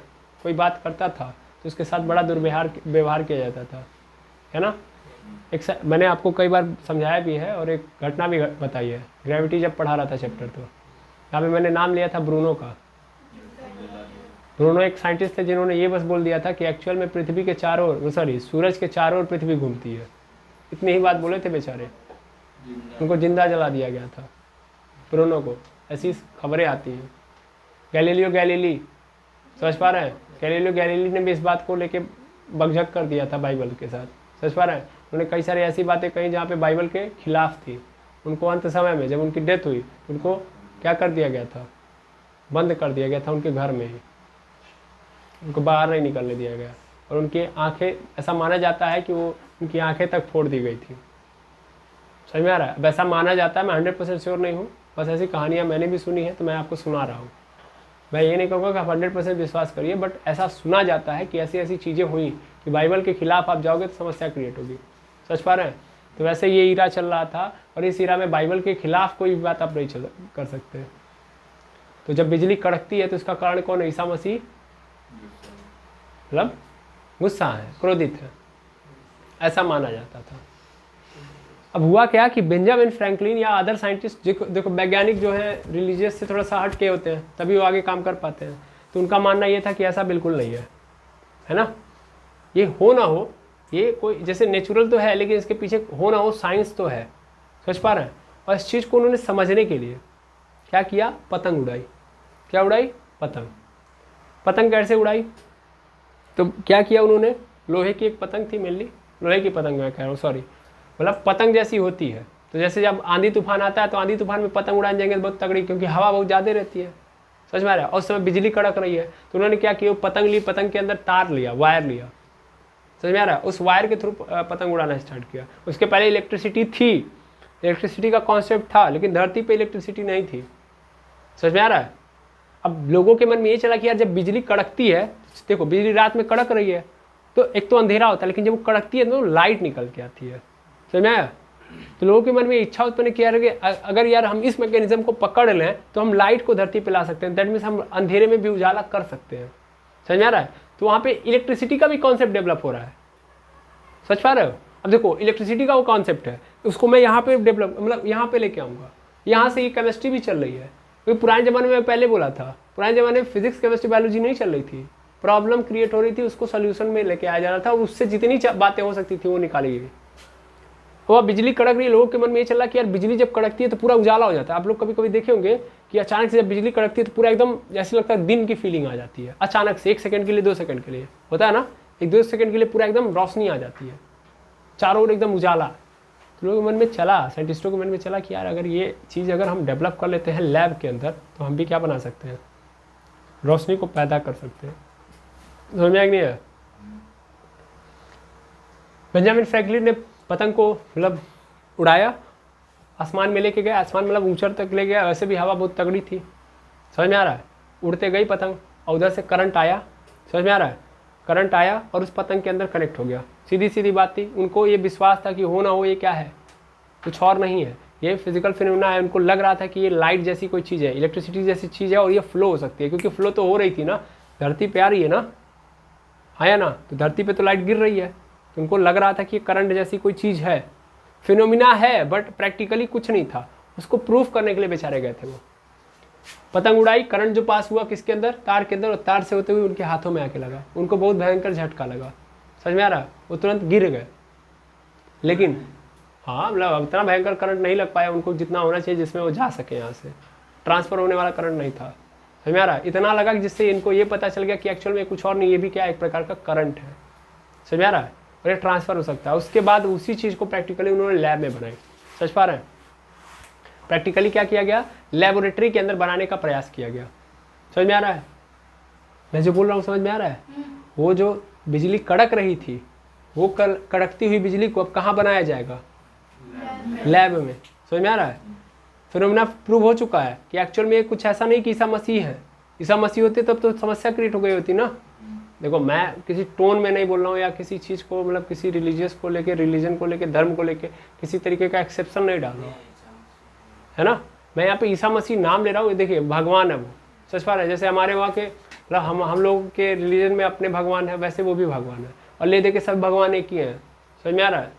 कोई बात करता था तो उसके साथ बड़ा व्यवहार किया जाता था, है ना। मैंने आपको कई बार समझाया भी है और एक घटना भी बताई है। ग्रेविटी जब पढ़ा रहा था चैप्टर, तो यहाँ पे मैंने नाम लिया था ब्रूनो का। ब्रूनो एक साइंटिस्ट थे जिन्होंने ये बस बोल दिया था कि एक्चुअल में पृथ्वी के चारों ओर, सॉरी सूरज के चारों ओर पृथ्वी घूमती है। इतनी ही बात बोले थे बेचारे, उनको जिंदा जला दिया गया था ब्रूनो को। ऐसी खबरें आती हैं। गैलीलियो गैलीली, समझ पा रहे हैं, गैलीलियो गैलीली ने भी इस बात को लेके बकझक कर दिया था बाइबल के साथ। समझ पा रहे हैं, उन्होंने कई सारी ऐसी बातें कही जहाँ पे बाइबल के खिलाफ थी। उनको अंत समय में जब उनकी डेथ हुई, उनको क्या कर दिया गया था, बंद कर दिया गया था उनके घर में ही, उनको बाहर नहीं निकलने दिया गया। और उनकी आंखें, ऐसा माना जाता है कि वो उनकी आंखें तक फोड़ दी गई थी। समझ में आ रहा है, वैसा माना जाता है, मैं 100% श्योर नहीं हूँ, बस ऐसी कहानियाँ मैंने भी सुनी है तो मैं आपको सुना रहा हूँ। मैं ये नहीं कहूँगा कि आप 100% विश्वास करिए, बट ऐसा सुना जाता है कि ऐसी ऐसी चीज़ें हुई कि बाइबल के खिलाफ आप जाओगे तो समस्या क्रिएट होगी। समझ पा रहे हैं, तो वैसे ये ईरा चल रहा था और इस ईरा में बाइबल के खिलाफ कोई भी बात आप नहीं कर सकते। तो जब बिजली कड़कती है तो इसका कारण कौन है, ईसा मसीह, मतलब गुस्सा है, क्रोधित है, ऐसा माना जाता था। अब हुआ क्या कि बेंजामिन फ्रैंकलिन या अदर साइंटिस्ट, देखो वैज्ञानिक जो है रिलीजियस से थोड़ा सा हट के होते हैं, तभी वो आगे काम कर पाते हैं। तो उनका मानना ये था कि ऐसा बिल्कुल नहीं है ना, ये हो ना हो, ये कोई जैसे नेचुरल तो है लेकिन इसके पीछे हो ना हो साइंस तो है। समझ पा रहे हैं। और इस चीज़ को उन्होंने समझने के लिए क्या किया, पतंग उड़ाई। क्या उड़ाई, पतंग। पतंग कैसे उड़ाई, तो क्या किया उन्होंने, लोहे की एक पतंग थी, मेनली लोहे की पतंग मैं कह रहा हूँ, सॉरी, मतलब पतंग जैसी होती है। तो जैसे जब आंधी तूफान आता है तो आंधी तूफान में पतंग उड़ाने जाएंगे तो बहुत तगड़ी, क्योंकि हवा बहुत ज़्यादा रहती है। समझ में आ रहा है, और उस समय बिजली कड़क रही है, तो उन्होंने क्या किया, पतंग ली, पतंग के अंदर तार लिया, वायर लिया, समझ में आ रहा है? उस वायर के थ्रू पतंग उड़ाना स्टार्ट किया। उसके पहले इलेक्ट्रिसिटी थी, इलेक्ट्रिसिटी का कॉन्सेप्ट था, लेकिन धरती पे इलेक्ट्रिसिटी नहीं थी। समझ में आ रहा है? अब लोगों के मन में ये चला कि यार जब बिजली कड़कती है, देखो बिजली रात में कड़क रही है तो एक तो अंधेरा होता है, लेकिन जब वो कड़कती है तो लाइट निकल के आती है। समझ में आया? तो लोगों के मन में इच्छा उत्पन्न किया कि अगर यार हम इस मैकेनिज्म को पकड़ लें तो हम लाइट को धरती पे ला सकते हैं, दैट मीन्स हम अंधेरे में भी उजाला कर सकते हैं। समझ में आ रहा है? तो वहाँ पे इलेक्ट्रिसिटी का भी कॉन्सेप्ट डेवलप हो रहा है। समझ पा रहे हो? अब देखो इलेक्ट्रिसिटी का वो कॉन्सेप्ट है, उसको मैं यहाँ पे डेवलप मतलब यहाँ पे लेके आऊँगा। यहाँ से ये केमिस्ट्री भी चल रही है, क्योंकि पुराने ज़माने में पहले बोला था, पुराने ज़माने में फिजिक्स केमिस्ट्री बायोलॉजी नहीं चल रही थी, प्रॉब्लम क्रिएट हो रही थी, उसको सोल्यूशन में लेके आया जा रहा था और उससे जितनी बातें हो सकती थी वो निकाली गई। वो बिजली कड़क रही है, लोगों के मन में ये चल रहा है कि यार बिजली जब कड़कती है तो पूरा उजाला हो जाता है। आप लोग कभी कभी देखे होंगे कि अचानक से जब बिजली कड़कती है तो पूरा एकदम जैसे लगता है दिन की फीलिंग आ जाती है, अचानक से 1 सेकंड के लिए 2 सेकंड के लिए होता है ना, 1-2 सेकंड के लिए पूरा एकदम रोशनी आ जाती है, चारों ओर एकदम उजाला। तो लोगों के मन में चला, साइंटिस्टों के मन में चला कि यार अगर ये चीज़ अगर हम डेवलप कर लेते हैं लैब के अंदर तो हम भी क्या बना सकते हैं, रोशनी को पैदा कर सकते हैं। समझ में आ नहीं है? बेंजामिन फ्रैंकलिन ने पतंग को मतलब उड़ाया, आसमान में लेके गया, आसमान मतलब ऊंचा तक ले गया, वैसे भी हवा बहुत तगड़ी थी। समझ में आ रहा है? उड़ते गई पतंग और उधर से करंट आया। समझ में आ रहा है? करंट आया और उस पतंग के अंदर कनेक्ट हो गया। सीधी सीधी बात थी, उनको ये विश्वास था कि हो ना हो ये क्या है, कुछ और नहीं है, ये फिजिकल फिनोमेना है। उनको लग रहा था कि ये लाइट जैसी कोई चीज़ है, इलेक्ट्रिसिटी जैसी चीज़ है और ये फ्लो हो सकती है, क्योंकि फ्लो तो हो रही थी ना, धरती पे आ रही है ना, है ना, तो धरती पे तो लाइट गिर रही है। तो उनको लग रहा था कि ये करंट जैसी कोई चीज़ है, फिनोमिना है, बट प्रैक्टिकली कुछ नहीं था। उसको प्रूफ करने के लिए बेचारे गए थे। वो पतंग उड़ाई, करंट जो पास हुआ किसके अंदर, तार के अंदर, और तार से होते हुए उनके हाथों में आके लगा। उनको बहुत भयंकर झटका लगा। समझ में आ रहा? वो तुरंत गिर गए, लेकिन हाँ मतलब इतना भयंकर करंट नहीं लग पाया उनको जितना होना चाहिए जिसमें वो जा सके, यहाँ से ट्रांसफर होने वाला करंट नहीं था। समझ में आ रहा? इतना लगा कि जिससे इनको ये पता चल गया कि एक्चुअल में कुछ और नहीं, ये भी क्या एक प्रकार का करंट है। समझ में आ रहा है? और ये ट्रांसफर हो सकता है। उसके बाद उसी चीज़ को प्रैक्टिकली उन्होंने लैब में बनाई। समझ पा रहे हैं? प्रैक्टिकली क्या किया गया, लेबोरेटरी के अंदर बनाने का प्रयास किया गया। समझ में आ रहा है? मैं जो बोल रहा हूँ समझ में आ रहा है? वो जो बिजली कड़क रही थी, वो कड़कती हुई बिजली को अब कहाँ बनाया जाएगा, लैब में। समझ में आ रहा है? फिनोमेना प्रूव हो चुका है कि एक्चुअल में कुछ ऐसा नहीं कि ईसा मसीह है। ईसा मसीह होते तब तो समस्या क्रिएट हो गई होती ना। देखो मैं किसी टोन में नहीं बोल रहा हूँ या किसी चीज़ को मतलब किसी रिलीजियस को लेके, रिलीजन को लेके, धर्म को लेके किसी तरीके का एक्सेप्शन नहीं डाल रहा हूँ, है ना। मैं यहाँ पे ईसा मसीह नाम ले रहा हूँ, देखिए भगवान है वो। सच बात है, जैसे हमारे वहाँ के मतलब हम लोग के रिलीजन में अपने भगवान है, वैसे वो भी भगवान है, और ले दे के सब भगवान एक ही हैं। समझ में आ रहा है?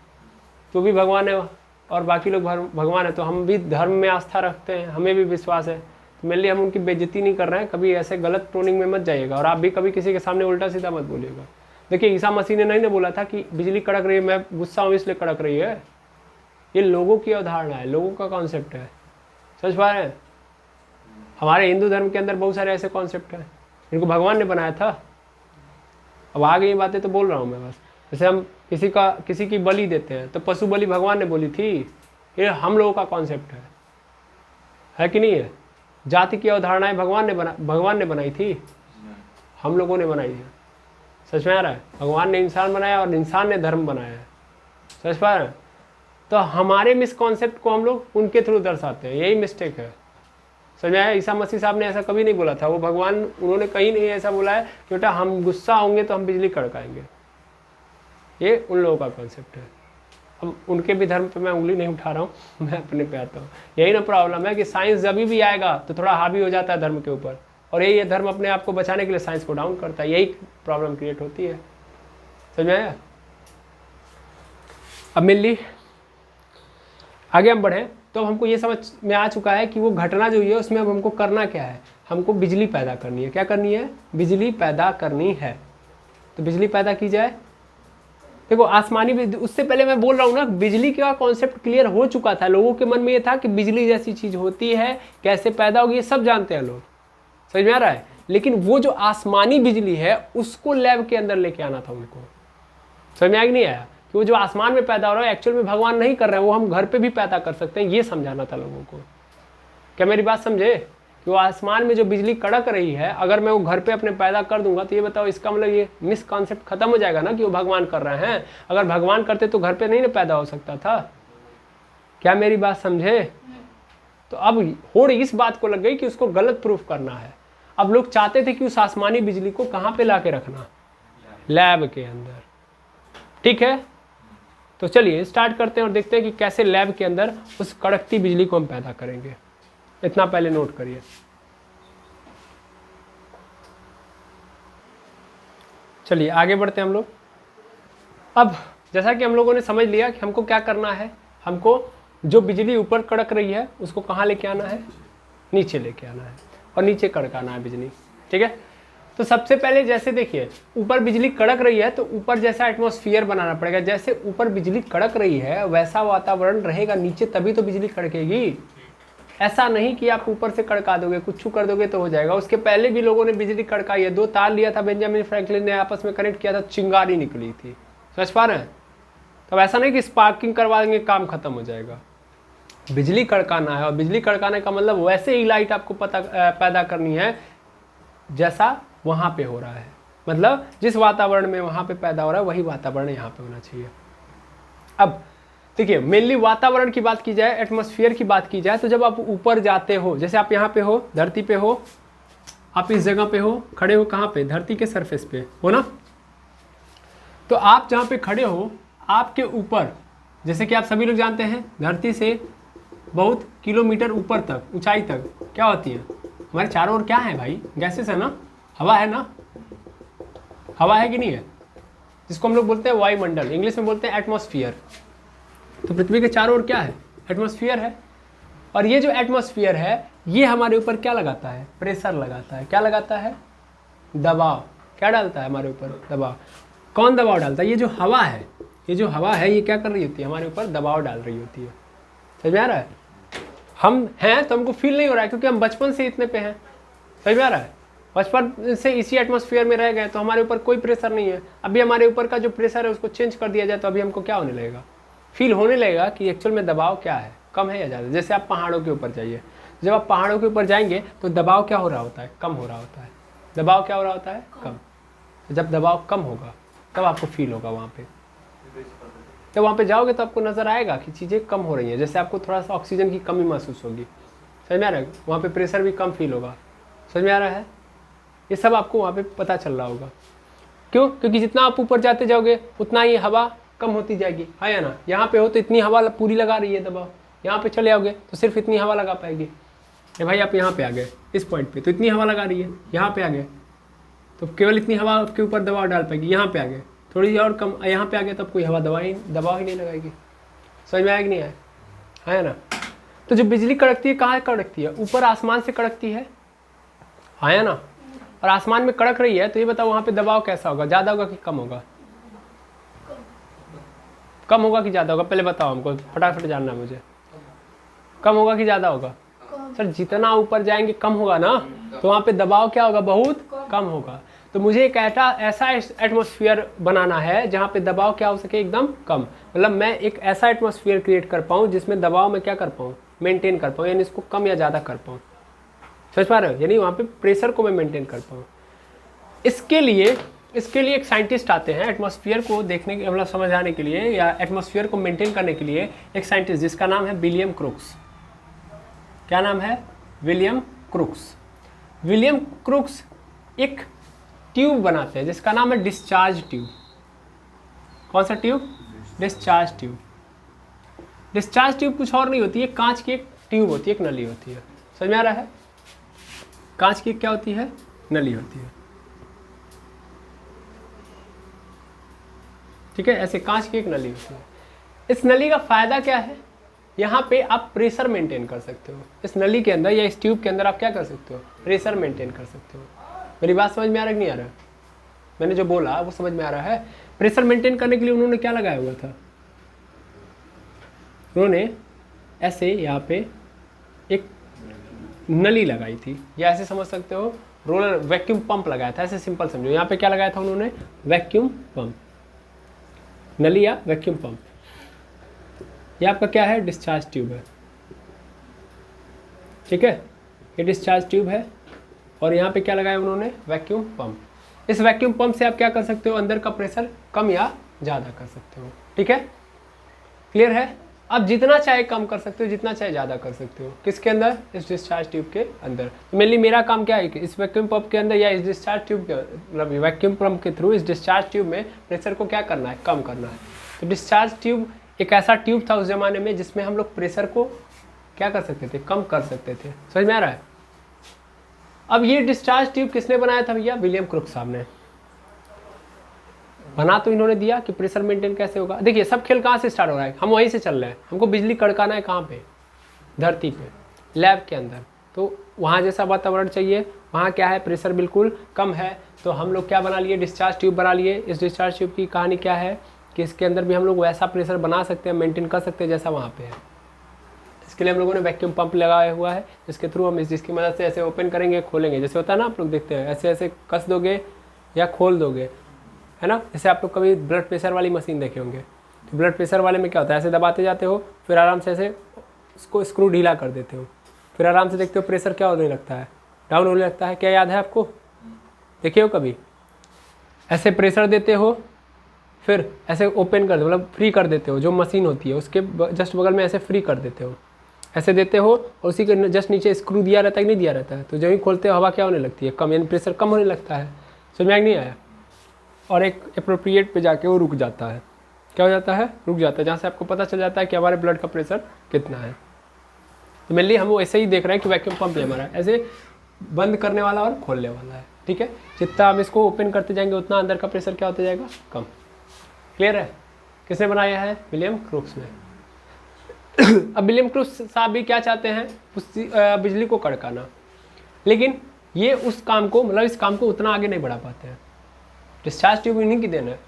तो भी भगवान है और बाकी लोग भगवान है, तो हम भी धर्म में आस्था रखते हैं, हमें भी विश्वास है। तो मेरे लिए हम उनकी बेइज्जती नहीं कर रहे हैं, कभी ऐसे गलत टोनिंग में मत जाइएगा, और आप भी कभी किसी के सामने उल्टा सीधा मत बोलिएगा। देखिए ईसा मसीह ने नहीं ना बोला था कि बिजली कड़क रही है, मैं गुस्सा हूँ इसलिए कड़क रही है। ये लोगों की अवधारणा है, लोगों का कॉन्सेप्ट है। समझ पा रहे हैं? हमारे हिंदू धर्म के अंदर बहुत सारे ऐसे कॉन्सेप्ट हैं, इनको भगवान ने बनाया था। अब आ गई बातें तो बोल रहा हूँ मैं बस। जैसे हम किसी की बलि देते हैं तो पशु बलि भगवान ने बोली थी, ये हम लोगों का कॉन्सेप्ट है कि नहीं है? जाति की अवधारणाएं भगवान ने बनाई थी, हम लोगों ने बनाई है। सच में आ रहा है? भगवान ने इंसान बनाया और इंसान ने धर्म बनाया है। समझ पा रहे हैं? तो हमारे मिसकॉन्सेप्ट को हम लोग उनके थ्रू दर्शाते हैं, यही मिस्टेक है। समझ में आया? ईसा मसीह साहब ने ऐसा कभी नहीं बोला था, वो भगवान उन्होंने कहीं नहीं ऐसा बोला है कि बेटा हम गुस्सा होंगे तो हम बिजली कड़काएंगे। ये उन लोगों का कॉन्सेप्ट है। अब उनके भी धर्म पे मैं उंगली नहीं उठा रहा हूँ, मैं अपने पे आता हूँ। यही ना प्रॉब्लम है कि साइंस जब भी आएगा तो थोड़ा हावी हो जाता है धर्म के ऊपर, और यही धर्म अपने आप को बचाने के लिए साइंस को डाउन करता है, यही प्रॉब्लम क्रिएट होती है। समझ में आया? अब मिल आगे हम बढ़े तो हमको ये समझ में आ चुका है कि वो घटना जो है उसमें अब हमको करना क्या है, हमको बिजली पैदा करनी है। क्या करनी है? बिजली पैदा करनी है। तो बिजली पैदा की जाए। देखो आसमानी बिजली, उससे पहले मैं बोल रहा हूँ ना, बिजली का कॉन्सेप्ट क्लियर हो चुका था, लोगों के मन में ये था कि बिजली जैसी चीज होती है, कैसे पैदा होगी, ये सब जानते हैं लोग। समझ में आ रहा है? लेकिन वो जो आसमानी बिजली है उसको लैब के अंदर लेके आना था उनको। समझ में आया कि नहीं आया? कि वो जो आसमान में पैदा हो रहा है एक्चुअल में भगवान नहीं कर रहे हैं, वो हम घर पे भी पैदा कर सकते हैं, ये समझाना था लोगों को। क्या मेरी बात समझे? कि वो आसमान में जो बिजली कड़क रही है अगर मैं वो घर पे अपने पैदा कर दूंगा तो ये बताओ इसका मतलब ये मिस कॉन्सेप्ट खत्म हो जाएगा ना कि वो भगवान कर रहे हैं। अगर भगवान करते तो घर पे नहीं ना पैदा हो सकता था। क्या मेरी बात समझे? तो अब होड़ इस बात को लग गई कि उसको गलत प्रूफ करना है। अब लोग चाहते थे कि उस आसमानी बिजली को कहाँ पे ला के रखना, लैब के अंदर। ठीक है, तो चलिए स्टार्ट करते हैं और देखते हैं कि कैसे लैब के अंदर उस कड़कती बिजली को हम पैदा करेंगे। इतना पहले नोट करिए। चलिए आगे बढ़ते हैं हम लोग। अब जैसा कि हम लोगों ने समझ लिया कि हमको क्या करना है, हमको जो बिजली ऊपर कड़क रही है उसको कहाँ लेके आना है, नीचे लेके आना है और नीचे कड़काना है बिजली। ठीक है, तो सबसे पहले जैसे देखिए ऊपर बिजली कड़क रही है तो ऊपर जैसा एटमॉस्फेयर बनाना पड़ेगा। जैसे ऊपर बिजली कड़क रही है वैसा वातावरण रहेगा नीचे, तभी तो बिजली कड़केगी। ऐसा नहीं कि आप ऊपर से कड़का दोगे, कुछ कर दोगे तो हो जाएगा। उसके पहले भी लोगों ने बिजली कड़काई है। 2 तार लिया था बेंजामिन फ्रैंकलिन ने, आपस में कनेक्ट किया था, चिंगारी निकली थी। समझ पा रहे हैं? तब ऐसा नहीं कि स्पार्किंग करवा देंगे काम खत्म हो जाएगा। बिजली कड़काना है और बिजली कड़काने का मतलब वैसे ही लाइट आपको पैदा करनी है जैसा वहाँ पे हो रहा है। मतलब जिस वातावरण में वहाँ पे पैदा हो रहा है वही वातावरण यहाँ पे होना चाहिए। अब देखिए मेनली वातावरण की बात की जाए, एटमॉस्फेयर की बात की जाए, तो जब आप ऊपर जाते हो, जैसे आप यहाँ पे हो, धरती पे हो, आप इस जगह पे हो, खड़े हो कहाँ पे, धरती के सरफेस पे हो ना। तो आप जहाँ पे खड़े हो आपके ऊपर, जैसे कि आप सभी लोग जानते हैं धरती से बहुत किलोमीटर ऊपर तक, ऊंचाई तक क्या होती है हमारे चारों ओर, क्या है भाई, गैसेस है ना, हवा है ना, हवा है कि नहीं है, जिसको हम लोग बोलते हैं वायुमंडल, इंग्लिश में बोलते हैं एटमॉस्फेयर। तो पृथ्वी के चारों ओर क्या है, एटमॉस्फेयर है। और ये जो एटमॉस्फेयर है ये हमारे ऊपर क्या लगाता है, प्रेशर लगाता है। क्या लगाता है, दबाव। क्या डालता है हमारे ऊपर, दबाव। कौन दबाव डालता है, ये जो हवा है, ये जो हवा है ये क्या कर रही होती है, हमारे ऊपर दबाव डाल रही होती है। समझ में आ रहा है? हम हैं तो हमको फील नहीं हो रहा है क्योंकि हम बचपन से इतने पे हैं। समझ में आ रहा है? बचपन से इसी एटमॉस्फेयर में रह गए तो हमारे ऊपर कोई प्रेशर नहीं है। अभी हमारे ऊपर का जो प्रेशर है उसको चेंज कर दिया जाए तो अभी हमको क्या होने लगेगा, फील होने लगेगा कि एक्चुअल में दबाव क्या है, कम है या ज़्यादा। जैसे आप पहाड़ों के ऊपर जाइए, जब आप पहाड़ों के ऊपर जाएंगे तो दबाव क्या हो रहा होता है, कम हो रहा होता है। दबाव क्या हो रहा होता है, कम। जब दबाव कम होगा तब आपको फील होगा वहाँ पे। जब वहाँ पे जाओगे तो आपको नज़र आएगा कि चीज़ें कम हो रही हैं। जैसे आपको थोड़ा सा ऑक्सीजन की कमी महसूस होगी। समझ में आ रहा है? वहाँ पे प्रेशर भी कम फील होगा। समझ में आ रहा है? ये सब आपको वहाँ पे पता चल रहा होगा। क्यों? क्योंकि जितना आप ऊपर जाते जाओगे उतना ही हवा कम होती जाएगी, है या ना। यहाँ पे हो तो इतनी हवा पूरी लगा रही है दबाव, यहाँ पे चले आओगे तो सिर्फ इतनी हवा लगा पाएगी। ये भाई आप यहाँ पे आ गए इस पॉइंट पे तो इतनी हवा लगा रही है, यहाँ पे आ गए तो केवल इतनी हवा आपके ऊपर दबाव डाल पाएगी। यहाँ पे आ गए थोड़ी और कम, यहाँ पे आ गए तब कोई हवा दबाव ही नहीं लगाएगी। समझ में आया कि नहीं आया, है ना। तो जो बिजली कड़कती है कहाँ कड़कती है, ऊपर आसमान से कड़कती है ना। और आसमान में कड़क रही है तो ये बताओ वहाँ पे दबाव कैसा होगा, ज़्यादा होगा कि कम होगा, कम होगा कि ज़्यादा होगा, पहले बताओ हमको, फटाफट जानना है मुझे। कम होगा कि ज़्यादा होगा? सर जितना ऊपर जाएंगे कम होगा ना, तो वहाँ पे दबाव क्या होगा, बहुत कम होगा। तो मुझे एक ऐसा एटमॉस्फेयर बनाना है जहाँ पे दबाव क्या हो सके, एकदम कम। मतलब मैं एक ऐसा एटमॉस्फेयर क्रिएट कर पाऊँ जिसमें दबाव मैं क्या कर पाऊँ, मेंटेन कर पाऊँ, यानी इसको कम या ज़्यादा कर पाऊँ। समझ पा रहे हो? यानी वहाँ पे प्रेशर को मैं मेंटेन कर पाऊँ। इसके लिए एक साइंटिस्ट आते हैं एटमॉस्फेयर को देखने के, मतलब समझाने के लिए या एटमॉस्फेयर को मेंटेन करने के लिए। एक साइंटिस्ट जिसका नाम है विलियम क्रूक्स। क्या नाम है, विलियम क्रूक्स। विलियम क्रूक्स एक ट्यूब बनाते हैं जिसका नाम है डिस्चार्ज ट्यूब। कौन सा tube, discharge tube. Discharge tube कुछ और नहीं होती है, कांच की एक ट्यूब होती है, एक नली होती है। समझ में आ रहा है? कांच की क्या होती है, नली होती है। ठीक है, ऐसे कांच की एक नली होती है। इस नली का फायदा क्या है, यहाँ पे आप प्रेशर मेंटेन कर सकते हो। इस नली के अंदर या इस ट्यूब के अंदर आप क्या कर सकते हो, प्रेशर मेंटेन कर सकते हो। मेरी बात समझ में आ रहा है कि नहीं आ रहा है? मैंने जो बोला वो समझ में आ रहा है? प्रेशर मेंटेन करने के लिए उन्होंने क्या लगाया हुआ था, उन्होंने ऐसे यहाँ पे एक नली लगाई थी, या ऐसे समझ सकते हो रोलर वैक्यूम पंप लगाया था। ऐसे सिंपल समझो, यहाँ पे क्या लगाया था उन्होंने, वैक्यूम पंप, नली या वैक्यूम पंप। ये आपका क्या है, डिस्चार्ज ट्यूब है। ठीक है, ये डिस्चार्ज ट्यूब है और यहाँ पे क्या लगाया उन्होंने, वैक्यूम पंप। इस वैक्यूम पंप से आप क्या कर सकते हो, अंदर का प्रेशर कम या ज़्यादा कर सकते हो। ठीक है, क्लियर है। अब जितना चाहे कम कर सकते हो, जितना चाहे ज़्यादा कर सकते हो। किसके अंदर, इस डिस्चार्ज ट्यूब के अंदर। तो मेनली मेरा काम क्या है कि इस वैक्यूम पंप के अंदर या इस डिस्चार्ज ट्यूब के मतलब वैक्यूम पंप के थ्रू इस डिस्चार्ज ट्यूब में प्रेशर को क्या करना है, कम करना है। तो डिस्चार्ज ट्यूब एक ऐसा ट्यूब था उस ज़माने में जिसमें हम लोग प्रेशर को क्या कर सकते थे, कम कर सकते थे। समझ में आ रहा है। अब ये डिस्चार्ज ट्यूब किसने बनाया था भैया, विलियम क्रुक साहब ने बना तो इन्होंने दिया कि प्रेशर मेंटेन कैसे होगा। देखिए सब खेल कहाँ से स्टार्ट हो रहा है, हम वहीं से चल रहे हैं। हमको बिजली कड़काना है कहाँ पे, धरती पे, लैब के अंदर। तो वहाँ जैसा वातावरण चाहिए, वहाँ क्या है, प्रेशर बिल्कुल कम है। तो हम लोग क्या बना लिए, डिस्चार्ज ट्यूब बना लिए। इस डिस्चार्ज ट्यूब की कहानी क्या है कि इसके अंदर भी हम लोग वैसा प्रेशर बना सकते हैं, मेंटेन कर सकते हैं जैसा वहाँ पे है। इसके लिए हम लोगों ने वैक्यूम पंप लगाया हुआ है, जिसके थ्रू हम जिसकी मदद से ऐसे ओपन करेंगे, खोलेंगे। जैसे होता है ना, आप लोग देखते हैं ऐसे ऐसे कस दोगे या खोल दोगे, है ना। जैसे आप लोग कभी ब्लड प्रेशर वाली मशीन देखे होंगे, तो ब्लड प्रेशर वाले में क्या होता है, ऐसे दबाते जाते हो, फिर आराम से ऐसे उसको स्क्रू ढीला कर देते हो, फिर आराम से देखते हो प्रेशर क्या होने लगता है, डाउन होने लगता है। क्या याद है आपको, देखिए हो कभी, ऐसे प्रेशर देते हो, फिर ऐसे ओपन कर दो, मतलब फ्री कर देते हो। जो मशीन होती है उसके जस्ट बगल में ऐसे फ्री कर देते हो, ऐसे देते हो, और उसी के जस्ट नीचे स्क्रू दिया रहता है कि नहीं दिया रहता है। तो जब ही खोलते हो हवा क्या होने लगती है, कम, यानी प्रेशर कम होने लगता है। समझ में नहीं आया। और एक अप्रोप्रिएट पे जाके वो रुक जाता है। क्या हो जाता है, रुक जाता है, जहाँ से आपको पता चल जाता है कि हमारे ब्लड का प्रेशर कितना है। तो मेनली हम वो ऐसे ही देख रहे हैं कि वैक्यूम पंप है हमारा, ऐसे बंद करने वाला और खोलने वाला है। ठीक है, जितना हम इसको ओपन करते जाएंगे उतना अंदर का प्रेशर क्या होता जाएगा, कम। क्लियर है। किसने बनाया है, विलियम क्रुक्स ने। अब विलियम क्रुक्स साहब भी क्या चाहते हैं, उस बिजली को कड़काना, लेकिन ये उस काम को, मतलब इस काम को उतना आगे नहीं बढ़ा पाते हैं। डिस्चार्ज ट्यूब इन्हीं की देन है,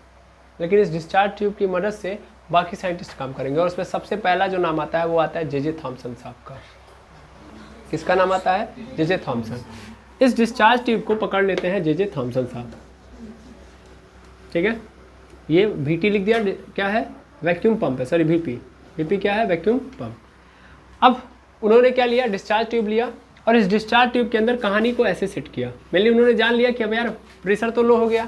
लेकिन इस डिस्चार्ज ट्यूब की मदद से बाकी साइंटिस्ट काम करेंगे। और उसमें सबसे पहला जो नाम आता है वो आता है जे थॉमसन साहब का। किसका नाम आता है, जे थॉमसन। इस डिस्चार्ज ट्यूब को पकड़ लेते हैं जे थॉमसन साहब। ठीक है, ये VT लिख दिया, क्या है, वैक्यूम पंप है, सॉरी VP क्या है, वैक्यूम पंप। अब उन्होंने क्या लिया, डिस्चार्ज ट्यूब लिया, और इस डिस्चार्ज ट्यूब के अंदर कहानी को ऐसे सेट किया। मेनली उन्होंने जान लिया कि अब यार प्रेशर तो लो हो गया,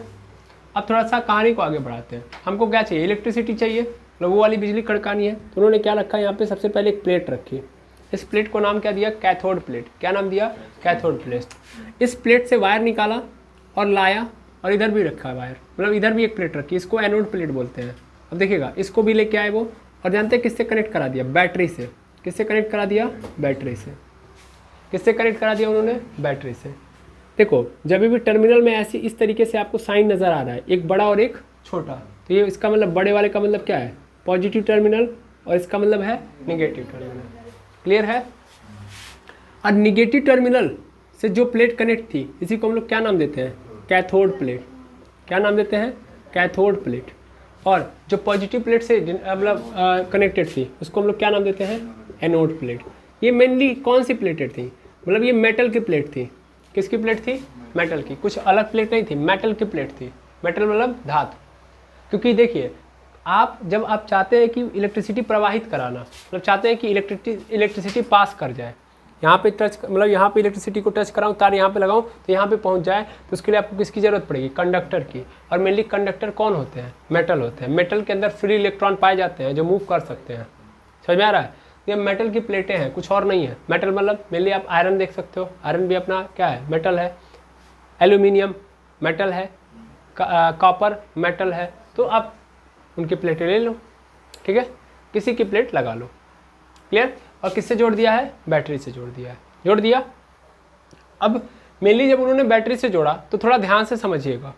अब थोड़ा सा कहानी को आगे बढ़ाते हैं। हमको क्या चाहिए, इलेक्ट्रिसिटी चाहिए, वो वाली बिजली कड़कानी है। तो उन्होंने क्या रखा, यहाँ पे सबसे पहले एक प्लेट रखी। इस प्लेट को नाम क्या दिया, कैथोड प्लेट। क्या नाम दिया, कैथोड प्लेट। इस प्लेट से वायर निकाला और लाया, और इधर भी रखा है वायर, मतलब इधर भी एक प्लेट रखी, इसको एनोड प्लेट बोलते हैं। अब देखिएगा, इसको भी लेके आए वो, और जानते हैं किससे कनेक्ट करा दिया, बैटरी से। किससे कनेक्ट करा दिया, बैटरी से। किससे कनेक्ट करा दिया उन्होंने, बैटरी से। देखो जब भी टर्मिनल में ऐसी इस तरीके से आपको साइन नज़र आ रहा है, एक बड़ा और एक छोटा, तो ये इसका मतलब बड़े वाले का मतलब क्या है, पॉजिटिव टर्मिनल, और इसका मतलब है नेगेटिव टर्मिनल। क्लियर है। और नेगेटिव टर्मिनल से जो प्लेट कनेक्ट थी, इसी को हम लोग क्या नाम देते हैं, कैथोड प्लेट। क्या नाम देते हैं, कैथोड प्लेट। और जो पॉजिटिव प्लेट से मतलब कनेक्टेड थी, उसको हम लोग क्या नाम देते हैं, एनोड प्लेट। ये मेनली कौन सी प्लेटेड थी, मतलब ये मेटल की प्लेट थी। किसकी प्लेट थी, मेटल की, कुछ अलग प्लेट नहीं थी, मेटल की प्लेट थी। मेटल मतलब धातु। क्योंकि देखिए, आप जब आप चाहते हैं कि इलेक्ट्रिसिटी प्रवाहित कराना, मतलब चाहते हैं कि इलेक्ट्रिसिटी पास कर जाए, यहाँ पे टच, मतलब यहाँ पे इलेक्ट्रिसिटी को टच कराऊँ, तार यहाँ पे लगाऊँ तो यहाँ पे पहुँच जाए, तो उसके लिए आपको किसकी ज़रूरत पड़ेगी, कंडक्टर की। और मेनली कंडक्टर कौन होते हैं, मेटल होते हैं। मेटल के अंदर फ्री इलेक्ट्रॉन पाए जाते हैं जो मूव कर सकते हैं। समझ में आ रहा है। ये मेटल की प्लेटें हैं, कुछ और नहीं है। मेटल मतलब मेनली आप आयरन देख सकते हो, आयरन भी अपना क्या है, मेटल है। एल्यूमिनियम मेटल है, कॉपर मेटल है। तो आप उनकी प्लेटें ले लो, ठीक है, किसी की प्लेट लगा लो। क्लियर। और किससे जोड़ दिया है, बैटरी से जोड़ दिया है, जोड़ दिया। अब मेनली जब उन्होंने बैटरी से जोड़ा तो थोड़ा ध्यान से समझिएगा,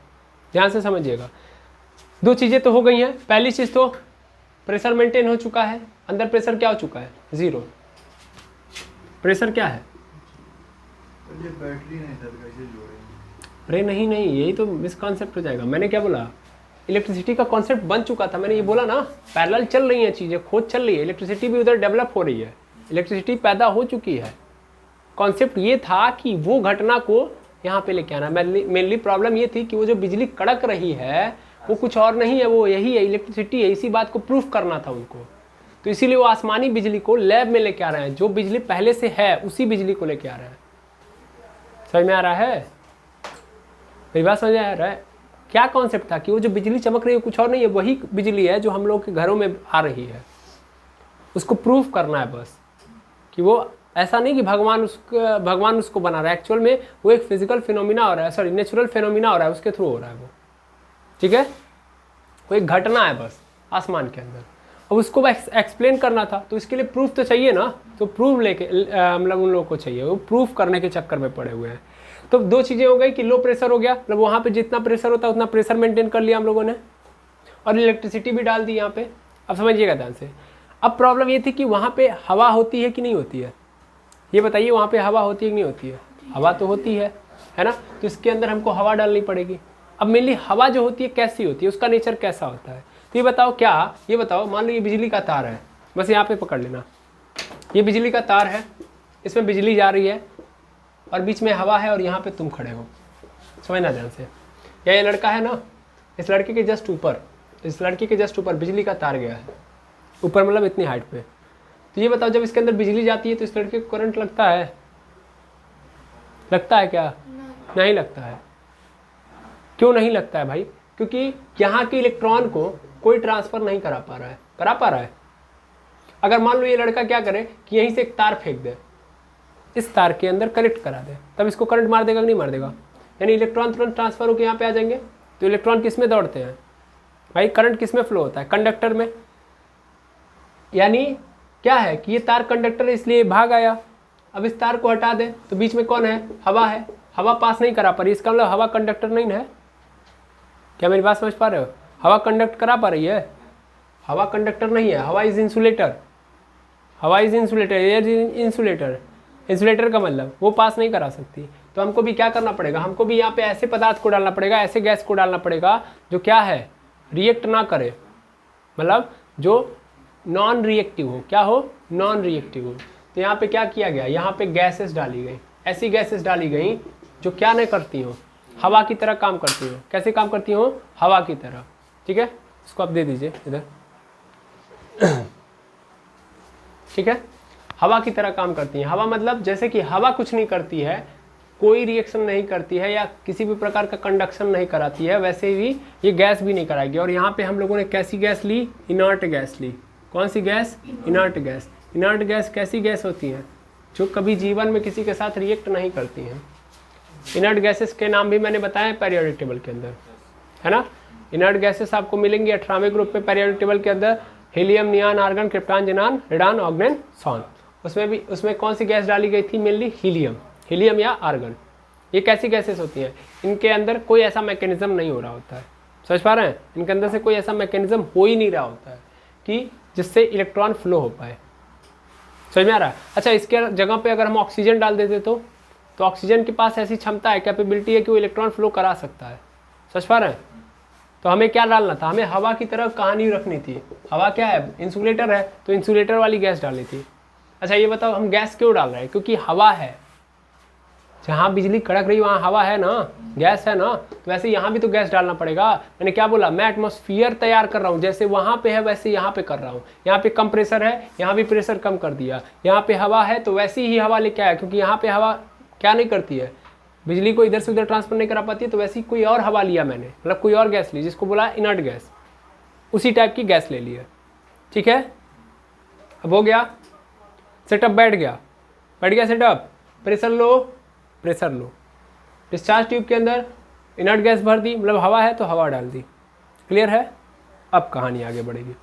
ध्यान से समझिएगा। दो चीज़ें तो हो गई हैं। पहली चीज़ तो प्रेशर मेंटेन हो चुका है, अंदर प्रेशर क्या हो चुका है, 0। प्रेशर क्या है, ये बैटरी नहीं सर, कैसे जोड़ेंगे। अरे नहीं, यही तो मिसकॉन्सेप्ट हो जाएगा। मैंने क्या बोला, इलेक्ट्रिसिटी का कॉन्सेप्ट बन चुका था, मैंने ये बोला ना, पैरेलल चल रही हैं चीज़ें, खोज चल रही है, इलेक्ट्रिसिटी भी उधर डेवलप हो रही है, इलेक्ट्रिसिटी पैदा हो चुकी है। कॉन्सेप्ट ये था कि वो घटना को यहाँ पे लेके आना। मेनली प्रॉब्लम ये थी कि वो जो बिजली कड़क रही है वो कुछ और नहीं है, वो यही है, इलेक्ट्रिसिटी है। इसी बात को प्रूफ करना था उनको, तो इसीलिए वो आसमानी बिजली को लैब में लेके आ रहे हैं। जो बिजली पहले से है उसी बिजली को लेके आ रहे हैं। समझ में आ रहा है? मेरी बात समझ में आ रहा है? क्या कॉन्सेप्ट था कि वो जो बिजली चमक रही है कुछ और नहीं है, वही बिजली है जो हम लोग के घरों में आ रही है। उसको प्रूफ करना है बस कि वो ऐसा नहीं कि भगवान उसको बना रहा है, एक्चुअल में वो एक फिजिकल फिनोमिना हो रहा है, सॉरी नेचुरल फिनोमिना हो रहा है, उसके थ्रू हो रहा है वो। ठीक है, वो एक घटना है बस आसमान के अंदर। अब उसको एक्सप्लेन करना था तो इसके लिए प्रूफ तो चाहिए ना, तो प्रूफ लेके मतलब उन लोगों को चाहिए, वो प्रूफ करने के चक्कर में पड़े हुए हैं। तो दो चीज़ें हो गई कि लो प्रेशर हो गया, मतलब वहाँ पे जितना प्रेशर होता है उतना प्रेशर मेंटेन कर लिया हम लोगों ने, और इलेक्ट्रिसिटी भी डाल दी यहाँ पे। अब समझिएगा ध्यान से। अब प्रॉब्लम ये थी कि वहाँ पे हवा होती है कि नहीं होती है, ये बताइए, वहाँ पे हवा होती है कि नहीं होती है? हवा तो होती है ना, तो इसके अंदर हमको हवा डालनी पड़ेगी। अब मेनली हवा जो होती है कैसी होती है, उसका नेचर कैसा होता है? तो ये बताओ, क्या ये बताओ, मान लो ये बिजली का तार है, बस यहाँ पे पकड़ लेना, ये बिजली का तार है, इसमें बिजली जा रही है और बीच में हवा है और यहाँ पे तुम खड़े हो, समझना ध्यान से। या ये लड़का है ना, इस लड़के के जस्ट ऊपर, इस लड़के के जस्ट ऊपर बिजली का तार गया है, ऊपर मतलब इतनी हाइट पे। तो ये बताओ, जब इसके अंदर बिजली जाती है तो इस लड़के को करंट लगता है? लगता है क्या? नहीं लगता है। क्यों नहीं लगता है भाई? क्योंकि यहाँ के इलेक्ट्रॉन को कोई ट्रांसफर नहीं करा पा रहा है। करा पा रहा है? अगर मान लो ये लड़का क्या करे कि यहीं से एक तार फेंक दे, इस तार के अंदर कनेक्ट करा दे, तब इसको करंट मार देगा कि नहीं मार देगा? यानी इलेक्ट्रॉन तुरंत ट्रांसफर होकर यहाँ पे आ जाएंगे। तो इलेक्ट्रॉन किस में दौड़ते हैं भाई? करंट किस में फ्लो होता है? कंडक्टर में। यानी क्या है कि ये तार कंडक्टर है इसलिए भाग आया। अब इस तार को हटा दे तो बीच में कौन है? हवा है। हवा पास नहीं करा पा रही, इसका मतलब हवा कंडक्टर नहीं है। क्या मेरी बात समझ पा रहे हो? हवा कंडक्ट करा पा रही है? हवा कंडक्टर नहीं है, हवा इज इंसुलेटर। हवा is insulator, air is insulator. Insulator का मतलब वो पास नहीं करा सकती। तो हमको भी क्या करना पड़ेगा? हमको भी यहाँ पे ऐसे पदार्थ को डालना पड़ेगा, ऐसे गैस को डालना पड़ेगा जो क्या है? रिएक्ट ना करे, मतलब जो नॉन रिएक्टिव हो। क्या हो? नॉन रिएक्टिव हो। तो यहाँ पे क्या किया गया? यहाँ पे गैसेस डाली गई, ऐसी गैसेस डाली गई जो क्या नहीं करती हो? हवा की तरह काम करती हो। कैसे काम करती हो? हवा की तरह। ठीक है, इसको आप दे दीजिए इधर। ठीक है, हवा की तरह काम करती है। हवा मतलब जैसे कि हवा कुछ नहीं करती है, कोई रिएक्शन नहीं करती है या किसी भी प्रकार का कंडक्शन नहीं कराती है, वैसे ही ये गैस भी नहीं कराएगी। और यहाँ पे हम लोगों ने कैसी गैस ली? इनर्ट गैस ली। कौन सी gas? Inert gas. Inert gas कैसी गैस होती हैं? जो कभी जीवन में किसी के साथ रिएक्ट नहीं करती हैं। इनर्ट गैसेस के नाम भी मैंने बताया पीरियोडिक टेबल के अंदर, है ना। इनर्ट गैसेस आपको मिलेंगी 18वें ग्रुप में पीरियोडिक टेबल के अंदर। Helium, neon, argon, krypton, xenon, radon, oganesson, सॉन। उसमें कौन सी गैस डाली गई थी? मेनली हीलियम या आर्गन। ये कैसी गैसेस होती हैं? इनके अंदर कोई ऐसा मैकेनिज्म नहीं हो रहा होता है। समझ पा रहे हैं? इनके अंदर से कोई ऐसा मैकेनिज्म हो ही नहीं रहा होता है कि जिससे इलेक्ट्रॉन फ्लो हो पाए। समझ में आ रहा है? अच्छा, इसके जगह पे अगर हम ऑक्सीजन डाल देते तो ऑक्सीजन के पास ऐसी क्षमता है, कैपेबिलिटी है कि वो इलेक्ट्रॉन फ्लो करा सकता है। समझ पा रहे हैं? तो हमें क्या डालना था? हमें हवा की तरह कहानी रखनी थी। हवा क्या है? इंसुलेटर है, तो इंसुलेटर वाली गैस डालनी थी। अच्छा ये बताओ, हम गैस क्यों डाल रहे हैं? क्योंकि हवा है, जहाँ बिजली कड़क रही वहाँ हवा है ना, गैस है ना। तो वैसे यहाँ भी तो गैस डालना पड़ेगा। मैंने क्या बोला? मैं एटमॉस्फेयर तैयार कर रहा हूँ, जैसे वहाँ पे है वैसे यहाँ पे कर रहा हूँ। यहाँ पे कम प्रेशर है, यहाँ भी प्रेशर कम कर दिया। यहाँ पे हवा है तो वैसी ही हवा लेके आया, क्योंकि यहाँ पे हवा क्या नहीं करती है? बिजली को इधर से उधर ट्रांसफर नहीं करा पाती है। तो वैसी कोई और हवा लिया मैंने, मतलब कोई और गैस ली, जिसको बोला इनर्ट गैस। उसी टाइप की गैस ले ली है। ठीक है, अब हो गया सेटअप, बैठ गया setup. Pressure low, discharge tube के अंदर इनर्ट गैस भर दी, मतलब हवा है तो हवा डाल दी। क्लियर है? अब कहानी आगे बढ़ेगी।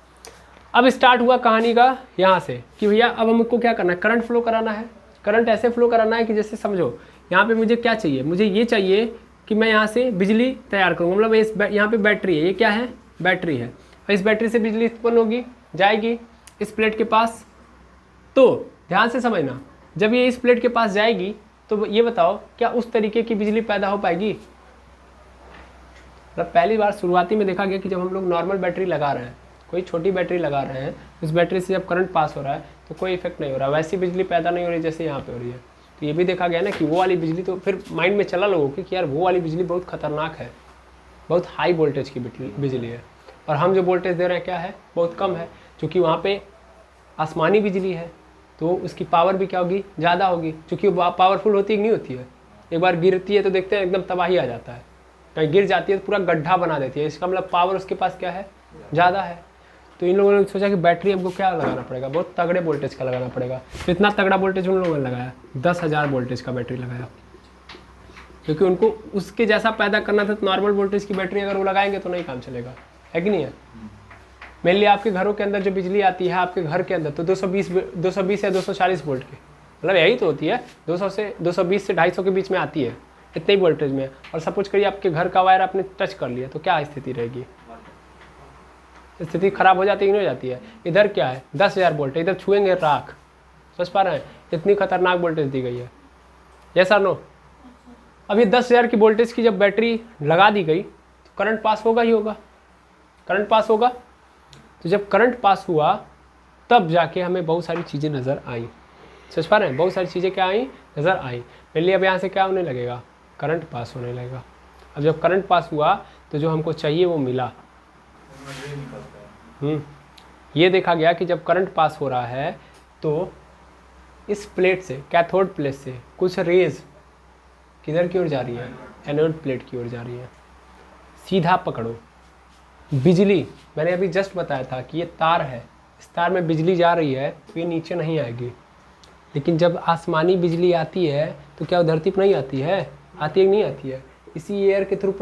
अब स्टार्ट हुआ कहानी का यहाँ से कि भैया अब हमको क्या करना है? करंट फ्लो कराना है। करंट ऐसे फ्लो कराना है कि जैसे समझो, यहाँ पे मुझे क्या चाहिए? मुझे ये चाहिए कि मैं यहाँ से बिजली तैयार करूँ। मतलब इस यहाँ पे बैटरी है, ये क्या है? बैटरी है। और इस बैटरी से बिजली उत्पन्न होगी, जाएगी इस प्लेट के पास। तो ध्यान से समझना, जब ये इस प्लेट के पास जाएगी तो ये बताओ क्या उस तरीके की बिजली पैदा हो पाएगी? मतलब पहली बार शुरुआती में देखा गया कि जब हम लोग नॉर्मल बैटरी लगा रहे हैं, कोई छोटी बैटरी लगा रहे हैं, उस बैटरी से जब करंट पास हो रहा है तो कोई इफेक्ट नहीं हो रहा, वैसी बिजली पैदा नहीं हो रही जैसे यहाँ पे हो रही है। तो ये भी देखा गया ना कि वो वाली बिजली, तो फिर माइंड में चला लोगों कि यार वो वाली बिजली बहुत खतरनाक है, बहुत हाई वोल्टेज की बिजली है। और हम जो वोल्टेज दे रहे हैं क्या है? बहुत कम है, क्योंकि वहाँ पे आसमानी बिजली है तो उसकी पावर भी क्या होगी? ज़्यादा होगी, क्योंकि वो पावरफुल होती है कि नहीं होती है? एक बार गिरती है तो देखते हैं एकदम तबाही आ जाता है, कहीं गिर जाती है तो पूरा गड्ढा बना देती है। इसका मतलब पावर उसके पास क्या है, ज़्यादा है। तो इन लोगों ने सोचा कि बैटरी हमको क्या लगाना पड़ेगा, बहुत तगड़े वोल्टेज का लगाना पड़ेगा। तो इतना तगड़ा वोल्टेज उन लोगों ने लगाया, 10,000 वोल्टेज का बैटरी लगाया, क्योंकि उनको उसके जैसा पैदा करना था। तो नॉर्मल वोल्टेज की बैटरी अगर वो लगाएंगे तो नहीं काम चलेगा, है कि नहीं है। मेनली आपके घरों के अंदर जो बिजली आती है आपके घर के अंदर, तो 220 या 240 वोल्ट की, मतलब यही तो होती है, 220 से 250 के बीच में आती है, इतने ही वोल्टेज में। और सपोज करिए आपके घर का वायर आपने टच कर लिया तो क्या स्थिति रहेगी, स्थिति खराब हो जाती है कि नहीं हो जाती है। इधर क्या है 10,000 वोल्ट, इधर छुएंगे राख, समझ पा रहे हैं, इतनी खतरनाक वोल्टेज दी गई है। यस और नो। अब ये 10,000 की वोल्टेज की जब बैटरी लगा दी गई तो करंट पास होगा ही होगा, करंट पास होगा। तो जब करंट पास हुआ तब जाके हमें बहुत सारी चीज़ें नज़र आई, समझ पा रहे हैं, बहुत सारी चीज़ें क्या आई, नज़र आई। पहले अब यहाँ से क्या होने लगेगा, करंट पास होने लगेगा। अब जब करंट पास हुआ तो जो हमको चाहिए वो मिला। ये देखा गया कि जब करंट पास हो रहा है तो इस प्लेट से, कैथोड प्लेट से कुछ रेज किधर की ओर जा रही है, एनोड प्लेट की ओर जा रही है। सीधा पकड़ो, बिजली मैंने अभी जस्ट बताया था कि ये तार है, इस तार में बिजली जा रही है तो ये नीचे नहीं आएगी। लेकिन जब आसमानी बिजली आती है तो क्या वो धरती पर नहीं आती है, आती है नहीं आती है, इसी एयर के थ्रू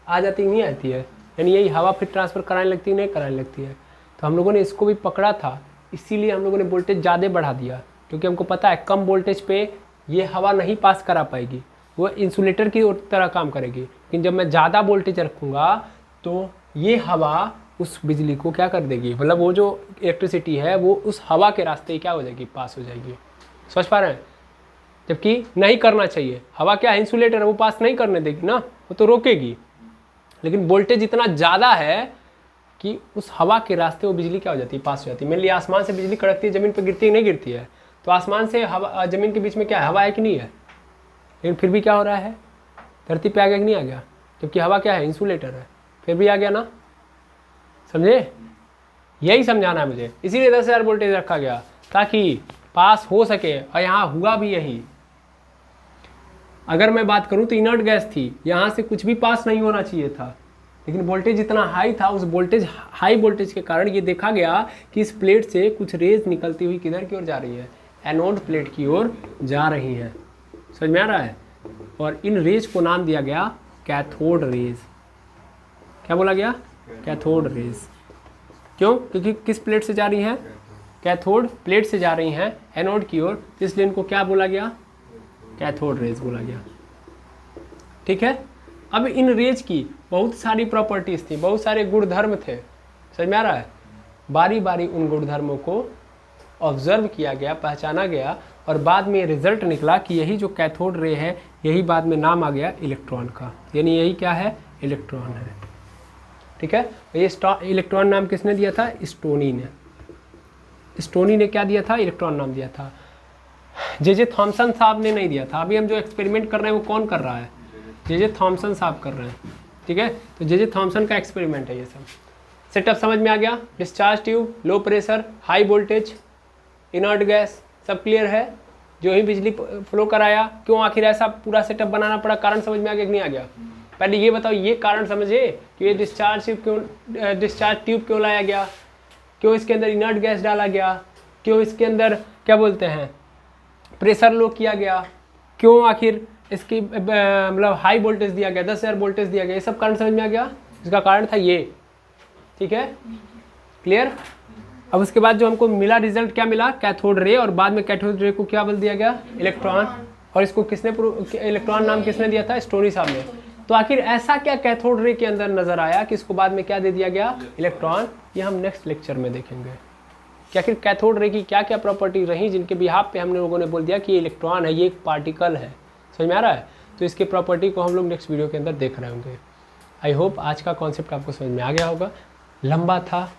आ जाती नहीं आती है, यानी यही हवा फिर ट्रांसफ़र कराने लगती है, नहीं कराने लगती है। तो हम लोगों ने इसको भी पकड़ा था, इसीलिए हम लोगों ने वोल्टेज ज़्यादा बढ़ा दिया, क्योंकि हमको पता है कम वोल्टेज पे ये हवा नहीं पास करा पाएगी, वो इंसुलेटर की तरह काम करेगी। लेकिन जब मैं ज़्यादा वोल्टेज रखूँगा तो ये हवा उस बिजली को क्या कर देगी, मतलब वो जो इलेक्ट्रिसिटी है वो उस हवा के रास्ते क्या हो जाएगी, पास हो जाएगी। समझ पा रहे हैं, जबकि नहीं करना चाहिए। हवा क्या है, इंसुलेटर है, वो पास नहीं करने देगी ना, वो तो रोकेगी। लेकिन वोल्टेज इतना ज़्यादा है कि उस हवा के रास्ते वो बिजली क्या हो जाती है, पास हो जाती है। मेनली आसमान से बिजली कड़कती है, ज़मीन पर गिरती है नहीं गिरती है, तो आसमान से हवा ज़मीन के बीच में क्या है, हवा है कि नहीं है। लेकिन फिर भी क्या हो रहा है, धरती पे आ गया कि नहीं आ गया, जबकि हवा क्या है, इंसुलेटर है, फिर भी आ गया ना, समझे। यही समझाना है मुझे, इसीलिए 10,000 वोल्टेज रखा गया ताकि पास हो सके। और यहाँ हुआ भी यही। अगर मैं बात करूँ तो इनर्ट गैस थी, यहाँ से कुछ भी पास नहीं होना चाहिए था, लेकिन वोल्टेज इतना हाई था, उस वोल्टेज हाई वोल्टेज के कारण ये देखा गया कि इस प्लेट से कुछ रेज निकलती हुई किधर की ओर जा रही है, एनोड प्लेट की ओर जा रही हैं। समझ में आ रहा है। और इन रेज को नाम दिया गया कैथोड रेज। क्या बोला गया, कैथोड रेज। क्यों, क्योंकि किस प्लेट से जा रही हैं, कैथोड प्लेट से जा रही हैं एनोड की ओर, इसलिए इनको क्या बोला गया, कैथोड रेज बोला गया। ठीक है। अब इन रेज की बहुत सारी प्रॉपर्टीज थी, बहुत सारे गुणधर्म थे, समझ में आ रहा है। बारी बारी उन गुणधर्मों को ऑब्जर्व किया गया, पहचाना गया, और बाद में रिजल्ट निकला कि यही जो कैथोड रे है, यही बाद में नाम आ गया इलेक्ट्रॉन का, यानी यही क्या है, इलेक्ट्रॉन है। ठीक है। ये इलेक्ट्रॉन नाम किसने दिया था, स्टोनी ने। स्टोनी ने क्या दिया था, इलेक्ट्रॉन नाम दिया था। जे थॉमसन साहब ने नहीं दिया था। अभी हम जो एक्सपेरिमेंट कर रहे हैं वो कौन कर रहा है, जे थॉमसन साहब कर रहे हैं। ठीक है। तो जे थॉमसन का एक्सपेरिमेंट है ये सब। सेटअप समझ में आ गया, discharge tube, low pressure, high voltage, inert gas, सब क्लियर है। जो ही बिजली फ्लो कराया, क्यों आखिर ऐसा पूरा सेटअप बनाना पड़ा, कारण समझ में आ गया कि नहीं आ गया। पहले ये बताओ, ये कारण समझे कि ये डिस्चार्ज ट्यूब क्यों लाया गया, क्यों इसके अंदर इनर्ट गैस डाला गया, क्यों इसके अंदर क्या बोलते हैं प्रेशर लो किया गया, क्यों आखिर इसकी मतलब हाई वोल्टेज दिया गया, 10,000 वोल्टेज दिया गया, ये सब कारण समझ में आ गया। इसका कारण था ये। ठीक है, क्लियर। अब उसके बाद जो हमको मिला रिजल्ट, क्या मिला, कैथोड रे, और बाद में कैथोड रे को क्या बोल दिया गया, इलेक्ट्रॉन। और इसको किसने, इलेक्ट्रॉन नाम किसने दिया था, स्टोनी साहब ने। तो आखिर ऐसा क्या कैथोड रे के अंदर नजर आया कि इसको बाद में क्या दे दिया गया, इलेक्ट्रॉन। ये हम नेक्स्ट लेक्चर में देखेंगे कि आखिर कैथोड रे की क्या क्या प्रॉपर्टी रही, जिनके बिहाफ पे हम लोगों ने बोल दिया कि ये इलेक्ट्रॉन है, ये एक पार्टिकल है। समझ में आ रहा है। तो इसके प्रॉपर्टी को हम लोग नेक्स्ट वीडियो के अंदर देख रहे होंगे। आई होप आज का कॉन्सेप्ट आपको समझ में आ गया होगा। लंबा था,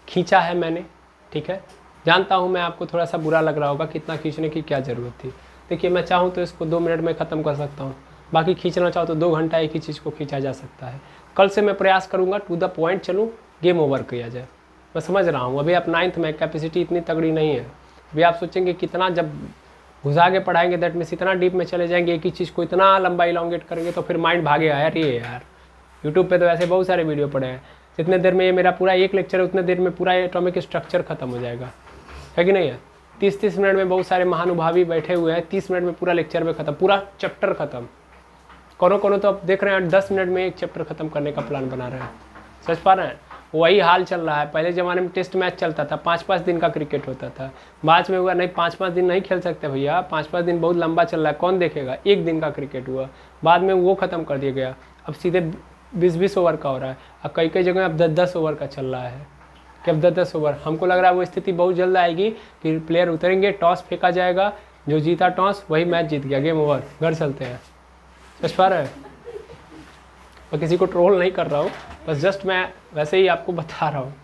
खींचा है मैंने, ठीक है। जानता हूँ मैं आपको थोड़ा सा बुरा लग रहा होगा कि इतना खींचने की क्या ज़रूरत थी। देखिए, मैं चाहूँ तो इसको 2 मिनट में ख़त्म कर सकता हूँ, बाकी खींचना चाहो तो 2 घंटा एक ही चीज़ को खींचा जा सकता है। कल से मैं प्रयास करूँगा टू द पॉइंट चलूँ, गेम ओवर किया जाए। मैं समझ रहा हूँ अभी आप 9th में, कैपेसिटी इतनी तगड़ी नहीं है। अभी आप सोचेंगे कितना, जब घुसा के पढ़ाएंगे, दैट मीन्स इतना डीप में चले जाएंगे, एक ही चीज़ को इतना लंबा इलांगेट करेंगे तो फिर माइंड भागेगा यार। ये यार यूट्यूब पे तो ऐसे बहुत सारे वीडियो पड़े हैं, जितने देर में ये मेरा पूरा एक लेक्चर है उतने देर में पूरा एटॉमिक स्ट्रक्चर खत्म हो जाएगा, है कि नहीं है। 30-30 मिनट में बहुत सारे महानुभावी बैठे हुए हैं, 30 मिनट में पूरा लेक्चर में खत्म, पूरा चैप्टर खत्म। कोनो तो अब देख रहे हैं 10 मिनट में एक चैप्टर खत्म करने का प्लान बना रहे हैं, समझ पा रहे हैं। वही हाल चल रहा है। पहले ज़माने में टेस्ट मैच चलता था, 5-5 दिन का क्रिकेट होता था। बाद में हुआ नहीं 5-5 दिन नहीं खेल सकते भैया, 5-5 दिन बहुत लंबा चल रहा है, कौन देखेगा। एक दिन का क्रिकेट हुआ, बाद में वो ख़त्म कर दिया गया, अब सीधे 20-20 ओवर का हो रहा है। अब कई जगह अब 10-10 ओवर का चल रहा है कि अब 10-10 ओवर। हमको लग रहा है वो स्थिति बहुत जल्द आएगी कि प्लेयर उतरेंगे, टॉस फेंका जाएगा, जो जीता टॉस वही मैच जीत गया, गेम ओवर, घर चलते हैं। समझ पा रहे हैं। मैं किसी को ट्रोल नहीं कर रहा हूँ, बस जस्ट मैं वैसे ही आपको बता रहा हूँ।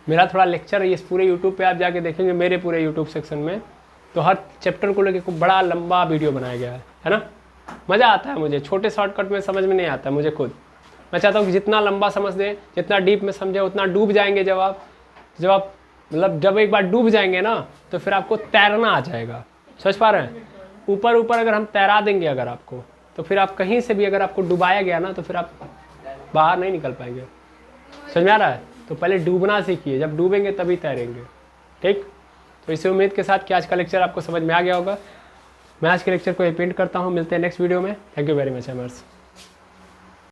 मेरा थोड़ा लेक्चर है, इस पूरे यूट्यूब पे आप जाके देखेंगे, मेरे पूरे यूट्यूब सेक्शन में तो हर चैप्टर को लेकर खूब बड़ा लंबा वीडियो बनाया गया है ना। मज़ा आता है मुझे, छोटे शॉर्टकट में समझ में नहीं आता मुझे खुद। मैं चाहता हूँ कि जितना लंबा समझ दें, जितना डीप में समझे, उतना डूब जाएंगे। जब आप मतलब जब एक बार डूब जाएंगे ना तो फिर आपको तैरना आ जाएगा। समझ पा रहे हैं। ऊपर ऊपर अगर हम तैरा देंगे अगर आपको, तो फिर आप कहीं से भी अगर आपको डुबाया गया ना तो फिर आप बाहर नहीं निकल पाएंगे। समझ में आ रहा है। तो पहले डूबना सीखिए, जब डूबेंगे तभी तैरेंगे। ठीक, तो इसी उम्मीद के साथ कि आज का लेक्चर आपको समझ में आ गया होगा। मैं आज के लेक्चर को एंड करता हूँ, मिलते हैं नेक्स्ट वीडियो में। Thank you very much एमर्स।